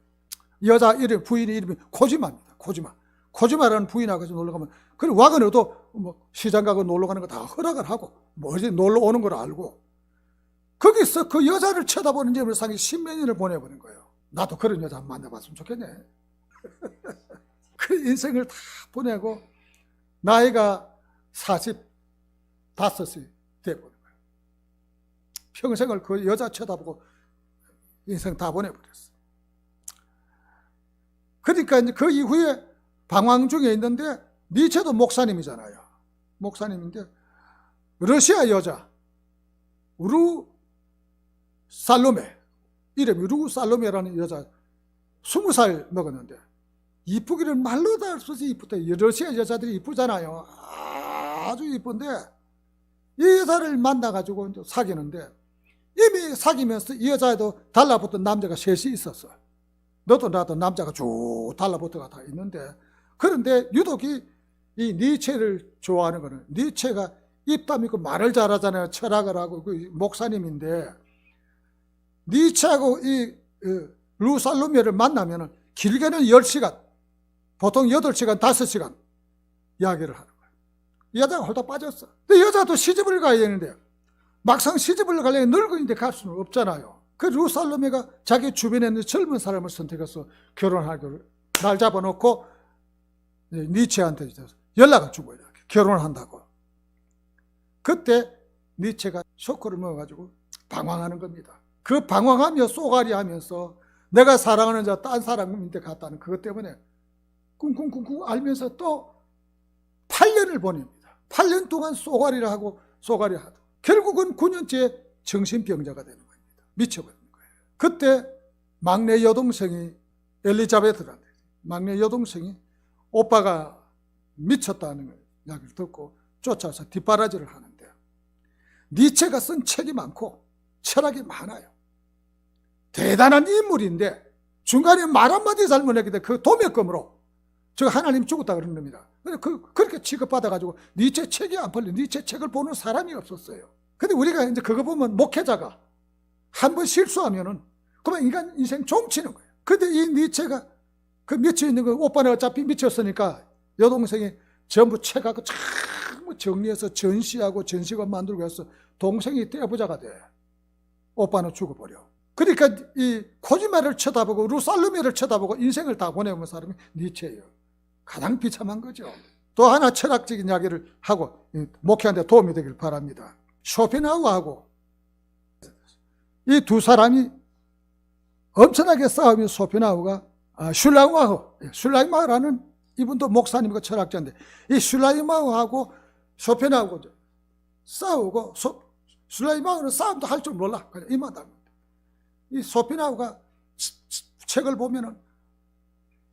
여자 이름, 부인의 이름이 코지마입니다. 코지마라는 부인하고 같이 놀러 가면, 그리고 와그너도 뭐 시장 가고 놀러 가는 거 다 허락을 하고, 뭐 어디 놀러 오는 걸 알고, 거기서 그 여자를 쳐다보는 재미로 상이 10몇 년을 보내버린 거예요. 나도 그런 여자 한번 만나봤으면 좋겠네. 그 인생을 다 보내고 나이가 45이 돼버린 거예요. 평생을 그 여자 쳐다보고 인생 다 보내버렸어. 그러니까 이제 그 이후에 방황 중에 있는데, 니체도 목사님이잖아요. 목사님인데 러시아 여자 우루 살로메, 이름이 우루 살로메라는 여자 20살 먹었는데 이쁘기를 말로 다 할 수 없이 이쁘다. 러시아 여자들이 이쁘잖아요. 아주 이쁜데 이 여자를 만나가지고 사귀는데, 이미 사귀면서 이 여자에도 달라붙은 남자가 셋이 있었어. 너도 나도 남자가 쭉 달라붙어가 다 있는데, 그런데 유독이 이 니체를 좋아하는 거는, 니체가 입담 있고 말을 잘하잖아요. 철학을 하고 그 목사님인데, 니체하고 이 루살로메를 만나면은 길게는 10시간, 보통 8시간, 5시간 이야기를 하는 거예요. 여자가 홀딱 빠졌어. 근데 여자도 시집을 가야 되는데 막상 시집을 가려면 늙은이데 갈 수는 없잖아요. 그 루살로메가 자기 주변에 있는 젊은 사람을 선택해서 결혼하기로 날 잡아놓고 니체한테 연락을 준 거예요. 결혼을 한다고. 그때 니체가 쇼크를 먹어가지고 방황하는 겁니다. 그 방황하며 쏘가리 하면서 내가 사랑하는 자 딴 사람인데 갔다는 그것 때문에 쿵쿵쿵쿵 알면서 또 8년을 보냅니다. 8년 동안 쏘가리를 하고 쏘가리를 하다 결국은 9년째 정신병자가 되는 겁니다. 미쳐버린 거예요. 그때 막내 여동생이 엘리자베트한테 막내 여동생이 오빠가 미쳤다는 이야기를 듣고 쫓아서 뒷바라지를 하는데 니체가 쓴 책이 많고 철학이 많아요. 대단한 인물인데 중간에 말 한마디 잘못했기 때문에 그 도매금으로 저 하나님 죽었다 그러는 겁니다. 그렇게 취급받아가지고 니체 책이 안 팔려. 니체 책을 보는 사람이 없었어요. 근데 우리가 이제 그거 보면 목회자가 한 번 실수하면은 그러면 인간 인생 종치는 거예요. 근데 이 니체가 그 미쳐 있는 거 오빠는 어차피 미쳤으니까 여동생이 전부 책 갖고 참 정리해서 전시하고 전시관 만들고 해서 동생이 떼부자가 돼. 오빠는 죽어버려. 그러니까 이 코지마를 쳐다보고 루살르메를 쳐다보고 인생을 다 보내온 사람이 니체예요. 가장 비참한 거죠. 또 하나 철학적인 이야기를 하고 목회하는 데 도움이 되길 바랍니다. 쇼펜하우어하고 이 두 사람이 엄청나게 싸우면 쇼펜하우어가 슐라이마흐라는 이분도 목사님이고 철학자인데 이 슐라이마흐하고 쇼펜하우어가 싸우고 슐라이마흐는 싸움도 할 줄 몰라. 그냥 이만 답니다. 이 쇼펜하우어가 책을 보면은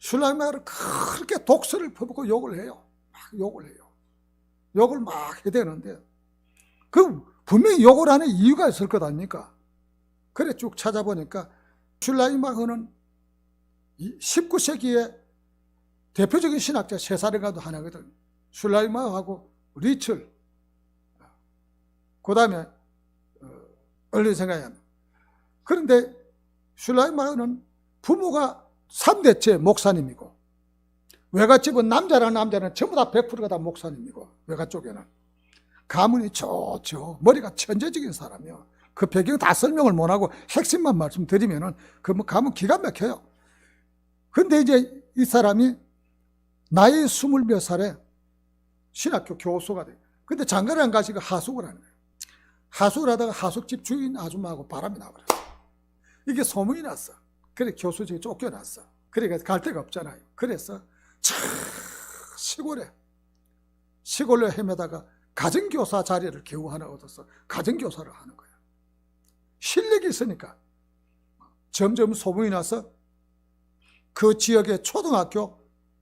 슐라이마흐를 그렇게 독서를 퍼붓고 욕을 해요. 막 욕을 해요. 욕을 막 해대는데 그 분명히 욕을 하는 이유가 있을 것 아닙니까? 그래 쭉 찾아보니까 슐라이마흐는 19세기에 대표적인 신학자 세 사람과도 하나거든. 슐라이마흐하고 리철, 그 다음에 얼른 생각이 안 나. 그런데 슐라이마흐는 부모가 3대째 목사님이고 외갓집은 남자는 전부 다 100%가 다 목사님이고 외갓 쪽에는 가문이 좋죠. 머리가 천재적인 사람이요. 그 배경 다 설명을 못하고 핵심만 말씀드리면은 그 뭐 가문 기가 막혀요. 근데 이제 이 사람이 나이 20몇 살에 신학교 교수가 돼요. 근데 장가를 안 가시고 하숙을 하는 거예요. 하숙을 하다가 하숙집 주인 아줌마하고 바람이 나버려요. 이게 소문이 났어. 그래 교수직에 쫓겨났어. 그러니까 갈 데가 없잖아요. 그래서 시골로 헤매다가 가정교사 자리를 겨우 하나 얻어서 가정교사를 하는 거예요. 실력이 있으니까 점점 소문이 나서 그 지역의 초등학교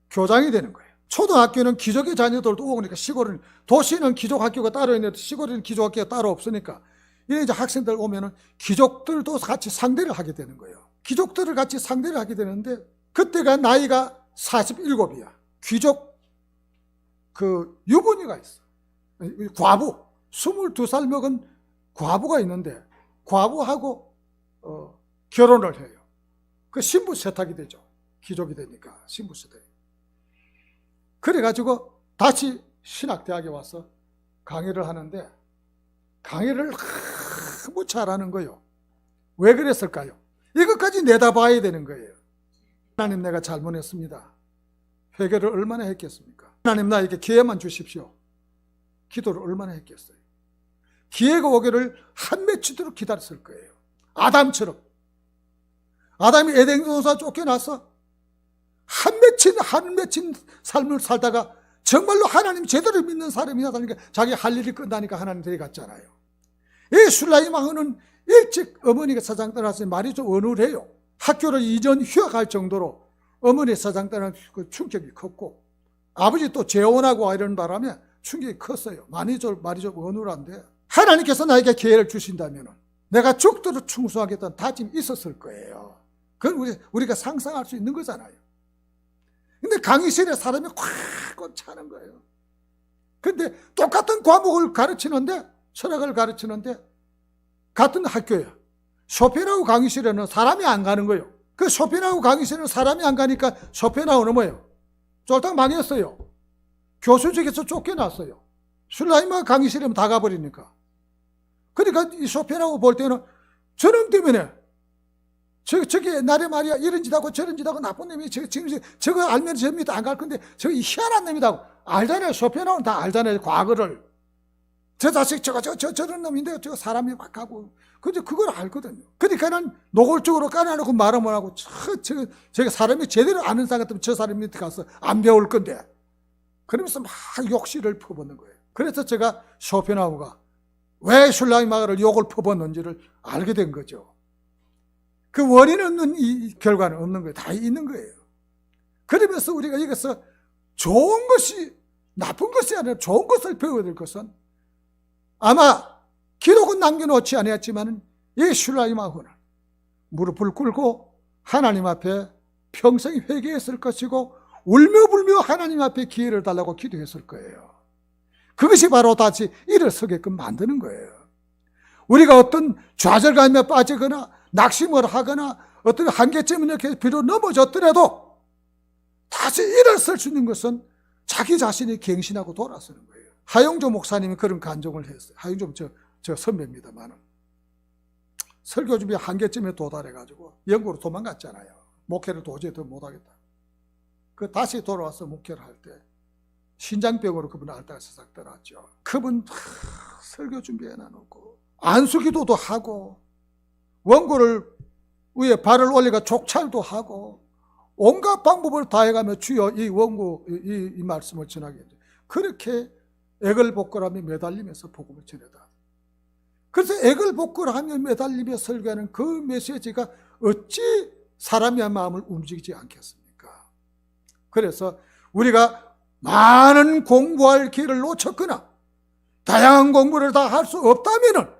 교장이 되는 거예요. 초등학교는 귀족의 자녀들도 오고 그러니까 시골은 도시는 귀족학교가 따로 있는데 시골에는 귀족학교가 따로 없으니까 이래 이제 학생들 오면은 귀족들도 같이 상대를 하게 되는 거예요. 귀족들을 같이 상대를 하게 되는데 그때가 나이가 47이야. 귀족 그 유부녀가 있어. 과부 22살 먹은 과부가 있는데 과부하고 결혼을 해요. 그 신부 세탁이 되죠. 귀족이 되니까 신부 세탁이. 그래가지고 다시 신학대학에 와서 강의를 하는데 강의를 너무 잘하는 거예요. 왜 그랬을까요? 이것까지 내다봐야 되는 거예요. 하나님 내가 잘못했습니다. 회개를 얼마나 했겠습니까? 하나님 나에게 기회만 주십시오. 기도를 얼마나 했겠어요. 기회가 오기를 한 맺히도록 기다렸을 거예요. 아담처럼. 아담이 에덴 동산 쫓겨나서 한 맺힌 삶을 살다가 정말로 하나님 제대로 믿는 사람이다 보니까 자기 할 일이 끝나니까 하나님 데려갔잖아요. 이 슐라이마흐는 일찍 어머니가 사장 떠나서 말이 좀 어눌해요. 학교를 이전 휴학할 정도로 어머니 사장 떠난 그 충격이 컸고 아버지 또 재혼하고 이런 바람에 충격이 컸어요. 말이 좀 어눌한데 하나님께서 나에게 기회를 주신다면 내가 죽도록 충성하겠다는 다짐이 있었을 거예요. 그건 우리가 상상할 수 있는 거잖아요. 근데 강의실에 사람이 꽉 차는 거예요. 근데 똑같은 과목을 가르치는데 철학을 가르치는데 같은 학교야. 쇼펜하우 강의실에는 사람이 안 가는 거예요. 그 쇼펜하우 강의실에는 사람이 안 가니까 쇼펜하우는 뭐예요? 쫄딱 망했어요. 교수직에서 쫓겨났어요. 슐라이마흐 강의실에면 다 가버리니까. 그러니까 이 쇼펜하우 볼 때는 저놈 때문에 저게 옛날에 말이야 이런 짓하고 저런 짓하고 나쁜 놈이 저거 알면 저 밑에 안 갈 건데 저거 희한한 놈이다고 알잖아요. 쇼펜하우는 다 알잖아요. 과거를. 저 자식 저런 놈인데 저 사람이 막 가고 근데 그걸 알거든요. 그러니까는 노골적으로 깔아놓고 말을 못하고 저게 사람이 제대로 아는 사람 같으면 저 사람 밑에 가서 안 배울 건데 그러면서 막 욕실을 퍼붓는 거예요. 그래서 제가 쇼펜하우어가 왜 슐라이마르를 욕을 퍼붓는지를 알게 된 거죠. 그 원인 없는 이 결과는 없는 거예요. 다 있는 거예요. 그러면서 우리가 여기서 좋은 것이 나쁜 것이 아니라 좋은 것을 배워야 될 것은, 아마 기록은 남겨놓지 않았지만 이 슐라이마후는 무릎을 꿇고 하나님 앞에 평생 회개했을 것이고 울며불며 하나님 앞에 기회를 달라고 기도했을 거예요. 그것이 바로 다시 일어서게끔 만드는 거예요. 우리가 어떤 좌절감에 빠지거나 낙심을 하거나 어떤 한계점을 이렇게 비로 넘어졌더라도 다시 일어설 수 있는 것은 자기 자신이 갱신하고 돌아서는 거예요. 하용조 목사님이 그런 간증을 했어요. 하용조 저 선배입니다만, 설교 준비 한계점에 도달해가지고 영국으로 도망갔잖아요. 목회를 도저히 더 못하겠다. 그 다시 돌아와서 목회를 할 때 신장병으로 그분 앓다가 세상 떠났죠. 그분 설교 준비해 놔놓고 안수기도도 하고 원고를 위에 발을 올리가 족찰도 하고 온갖 방법을 다해가며 주여 이 원고 이 말씀을 전하게 했죠. 그렇게 애걸복걸하며 매달리면서 복음을 전해다. 그래서 애걸복걸하며 매달리며 설교하는 그 메시지가 어찌 사람의 마음을 움직이지 않겠습니까? 그래서 우리가 많은 공부할 기회를 놓쳤거나 다양한 공부를 다 할 수 없다면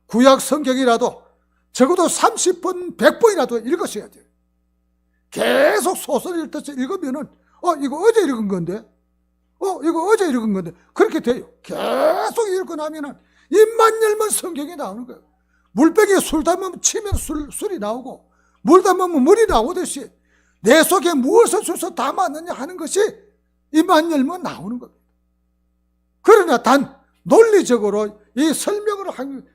구약 성경이라도 적어도 30번, 100번이라도 읽으셔야 돼요. 계속 소설 읽듯이 읽으면은 이거 어제 읽은 건데, 이거 어제 읽은 건데, 그렇게 돼요. 계속 읽고 나면은 입만 열면 성경이 나오는 거예요. 물병에 술 담으면 치면 술이 나오고 물 담으면 물이 나오듯이 내 속에 무엇을 주서 담았느냐 하는 것이 입만 열면 나오는 겁니다. 그러나 단 논리적으로 이 설명을 하는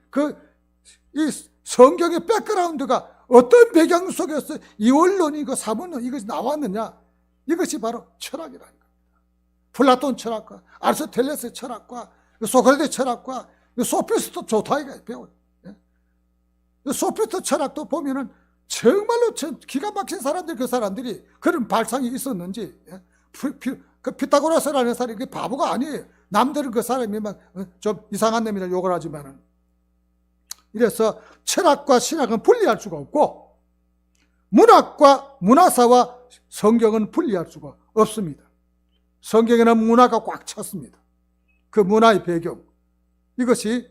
이 성경의 백그라운드가 어떤 배경 속에서 이 원론이고 사문론 이것이 나왔느냐, 이것이 바로 철학이라는 겁니다. 플라톤 철학과 아리스토텔레스의 철학과 소크라테스 철학과 소피스토 조타이가 배워요. 소피스토 철학도 보면은 정말로 기가 막힌 사람들, 그 사람들이 그런 발상이 있었는지, 그 피타고라스라는 사람이 그 바보가 아니에요. 남들은 그 사람이 막 좀 이상한 놈이라 욕을 하지만은, 이래서 철학과 신학은 분리할 수가 없고 문학과 문화사와 성경은 분리할 수가 없습니다. 성경에는 문화가 꽉 찼습니다. 그 문화의 배경, 이것이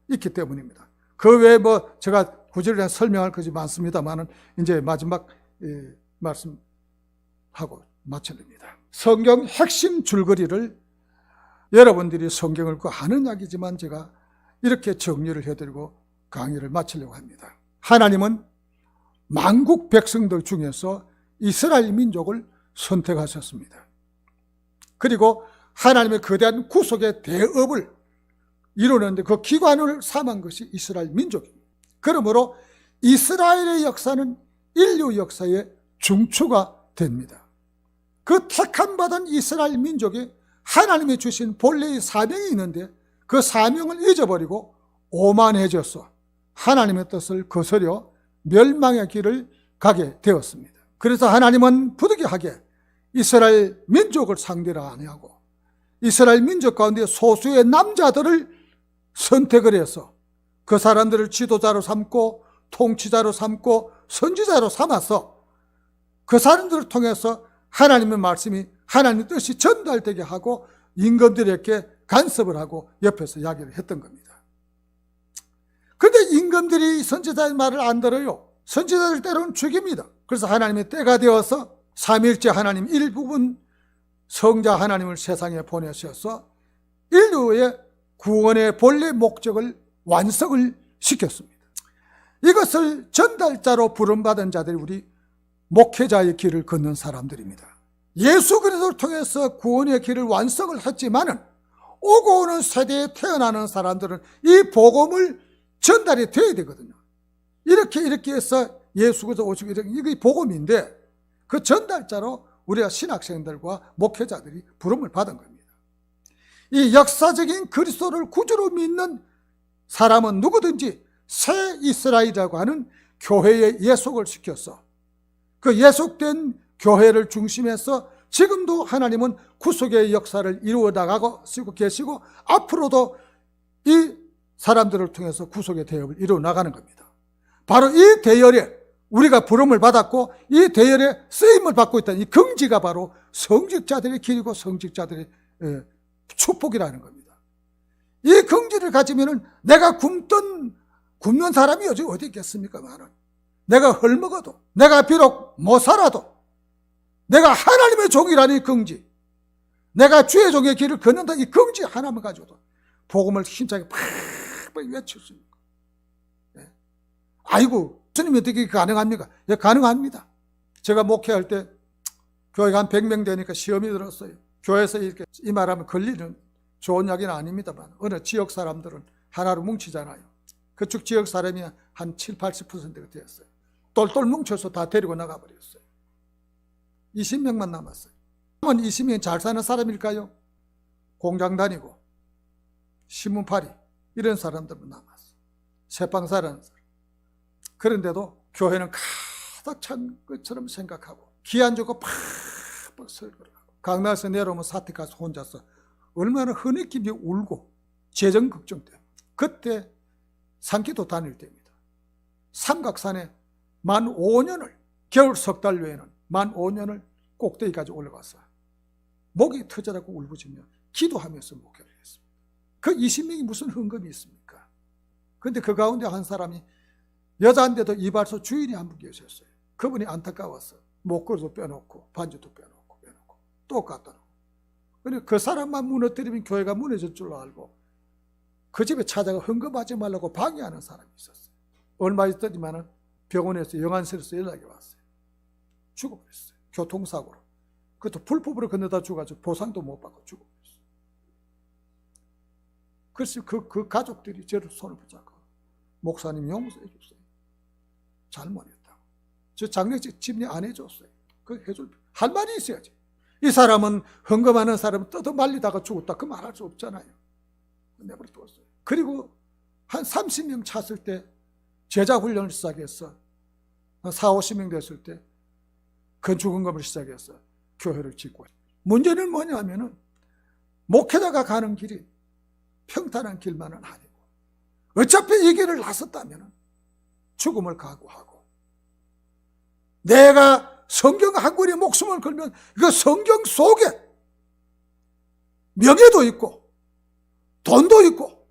있기 때문입니다. 그 외에 뭐 제가 구절에 설명할 것이 많습니다만은 이제 마지막 말씀하고 마치렵니다. 성경 핵심 줄거리를 여러분들이 성경을 아는 이야기지만 제가 이렇게 정리를 해드리고 강의를 마치려고 합니다. 하나님은 만국 백성들 중에서 이스라엘 민족을 선택하셨습니다. 그리고 하나님의 거대한 구속의 대업을 이루는데 그 기관을 삼은 것이 이스라엘 민족입니다. 그러므로 이스라엘의 역사는 인류 역사의 중추가 됩니다. 그 택함받은 이스라엘 민족이 하나님이 주신 본래의 사명이 있는데 그 사명을 잊어버리고 오만해져서 하나님의 뜻을 거스려 멸망의 길을 가게 되었습니다. 그래서 하나님은 부득이하게 이스라엘 민족을 상대로 아니하고 이스라엘 민족 가운데 소수의 남자들을 선택을 해서 그 사람들을 지도자로 삼고 통치자로 삼고 선지자로 삼아서 그 사람들을 통해서 하나님의 말씀이 하나님의 뜻이 전달되게 하고 임금들에게 간섭을 하고 옆에서 이야기를 했던 겁니다. 그런데 임금들이 선지자의 말을 안 들어요. 선지자들 때로는 죽입니다. 그래서 하나님의 때가 되어서 삼일째 하나님 일부분 성자 하나님을 세상에 보내셔서 인류의 구원의 본래 목적을 완성을 시켰습니다. 이것을 전달자로 부름받은 자들이 우리 목회자의 길을 걷는 사람들입니다. 예수 그리스도를 통해서 구원의 길을 완성을 했지만은 오고 오는 세대에 태어나는 사람들은 이 복음을 전달이 돼야 되거든요. 이렇게 해서 예수 그리스도 오시고 이게 복음인데 그 전달자로 우리가 신학생들과 목회자들이 부름을 받은 겁니다. 이 역사적인 그리스도를 구주로 믿는 사람은 누구든지 새 이스라엘이라고 하는 교회에 예속을 시켜서 그 예속된 교회를 중심해서 지금도 하나님은 구속의 역사를 이루어 나가고 계시고 앞으로도 이 사람들을 통해서 구속의 대업을 이루어 나가는 겁니다. 바로 이 대열에 우리가 부름을 받았고 이 대열에 쓰임을 받고 있다는 이 긍지가 바로 성직자들의 길이고 성직자들의 축복이라는 겁니다. 이 긍지를 가지면은 내가 굶는 사람이 어디 있겠습니까? 내가 헐먹어도, 내가 비록 못 살아도, 내가 하나님의 종이라는 이 긍지, 내가 주의 종의 길을 걷는다 이 긍지 하나만 가지고도 복음을 힘차게 팍팍 외칠 수 있는 거예요. 아이고, 주님이 어떻게 가능합니까? 예, 가능합니다. 제가 목회할 때 교회가 한 100명 되니까 시험이 들었어요. 교회에서 이렇게 이 말하면 걸리는 좋은 이야기는 아닙니다만 어느 지역 사람들은 하나로 뭉치잖아요. 그쪽 지역 사람이 한 7, 80%가 되었어요. 똘똘 뭉쳐서 다 데리고 나가버렸어요. 20명만 남았어요. 20명이 잘 사는 사람일까요? 공장 다니고 신문팔이 이런 사람들은 남았어요. 새빵 사는 사람. 그런데도 교회는 가득 찬 것처럼 생각하고 기한 주고 팍팍 설거를 하고 강남에서 내려오면 사택 가서 혼자서 얼마나 흐느끼며 울고 재정 걱정 때문에 그때 산기도 다닐 때입니다. 삼각산에 만 5년을 겨울 석 달 외에는 만 5년을 꼭대기까지 올라가서 목이 터져라고 울부짖며 기도하면서 목회를 했습니다. 그 20명이 무슨 헌금이 있습니까? 그런데 그 가운데 한 사람이 여자인데도 이발소 주인이 한 분 계셨어요. 그분이 안타까워서 목걸이도 빼놓고 반지도 빼놓고 또 갖다 놓고 그런데 그 사람만 무너뜨리면 교회가 무너질 줄 알고 그 집에 찾아가 헌금하지 말라고 방해하는 사람이 있었어요. 얼마 있더니만은 병원에서 영안실에서 연락이 왔어요. 죽어버렸어요. 교통사고로. 그것도 불법으로 건너다 죽어가지고 보상도 못 받고 죽어버렸어요. 그래서 그 가족들이 저를 손을 붙잡고 목사님 용서해 줬어요. 잘못했다고. 저 장례식 집례 안 해줬어요. 그 해줄 할 말이 있어야지. 이 사람은 헌금하는 사람은 떠도 말리다가 죽었다. 그 말할 수 없잖아요. 내버려 두었어요. 그리고 한 30명 찼을 때 제자 훈련을 시작해서 한 4, 50명 됐을 때 건축헌금을 시작해서 교회를 짓고 문제는 뭐냐면은 목회자가 가는 길이 평탄한 길만은 아니고 어차피 이 길을 나섰다면 죽음을 각오하고 내가 성경 한 권에 목숨을 걸면 그 성경 속에 명예도 있고 돈도 있고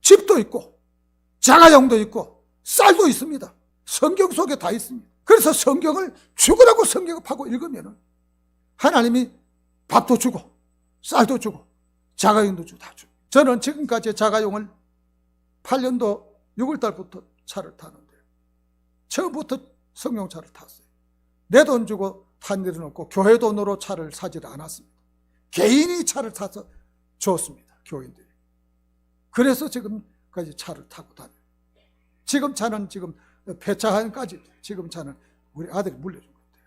집도 있고 자가용도 있고 쌀도 있습니다. 성경 속에 다 있습니다. 그래서 성경을 죽으라고 성경을 파고 읽으면 하나님이 밥도 주고 쌀도 주고 자가용도 주고 다 주고 저는 지금까지 자가용을 8년도 6월달부터 차를 타는데 처음부터 성용차를 탔어요. 내 돈 주고 탄 일은 없고 교회 돈으로 차를 사지를 않았습니다. 개인이 차를 타서 줬습니다. 교인들이. 그래서 지금까지 차를 타고 다녀요. 지금 차는 지금 폐차한까지 지금 차는 우리 아들이 물려준 겁니다.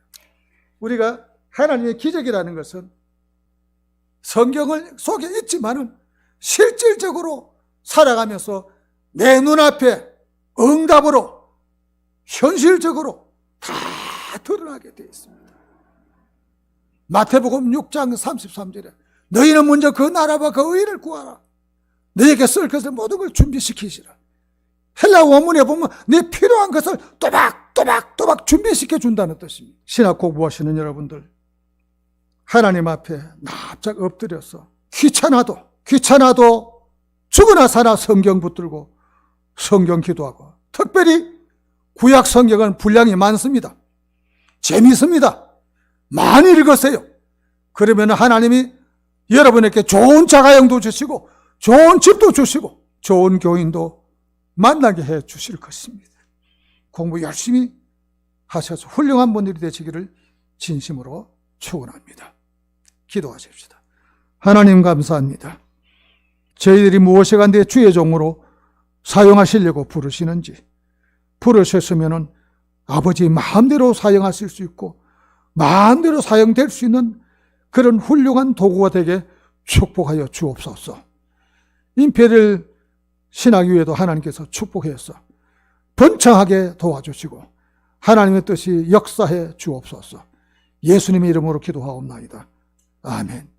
우리가 하나님의 기적이라는 것은 성경을 속에 있지만은 실질적으로 살아가면서 내 눈앞에 응답으로 현실적으로 다 드러나게 되어 있습니다. 마태복음 6장 33절에 너희는 먼저 그 나라와 그 의를 구하라. 너에게 쓸 것을 모든 걸 준비시키시라. 헬라 원문에 보면 네 필요한 것을 또박또박 준비시켜 준다는 뜻입니다. 신학 공부하시는 여러분들 하나님 앞에 납작 엎드려서 귀찮아도 죽으나 사나 성경 붙들고 성경 기도하고 특별히 구약 성경은 분량이 많습니다. 재미있습니다. 많이 읽으세요. 그러면 하나님이 여러분에게 좋은 자가용도 주시고 좋은 집도 주시고 좋은 교인도 만나게 해 주실 것입니다. 공부 열심히 하셔서 훌륭한 분들이 되시기를 진심으로 축원합니다. 기도하십시다. 하나님 감사합니다. 저희들이 무엇이 간데 주의 종으로 사용하시려고 부르시는지 부르셨으면 아버지 마음대로 사용하실 수 있고 마음대로 사용될 수 있는 그런 훌륭한 도구가 되게 축복하여 주옵소서. 임페리얼 신학위에도 하나님께서 축복해서 번창하게 도와주시고 하나님의 뜻이 역사해 주옵소서. 예수님의 이름으로 기도하옵나이다. 아멘.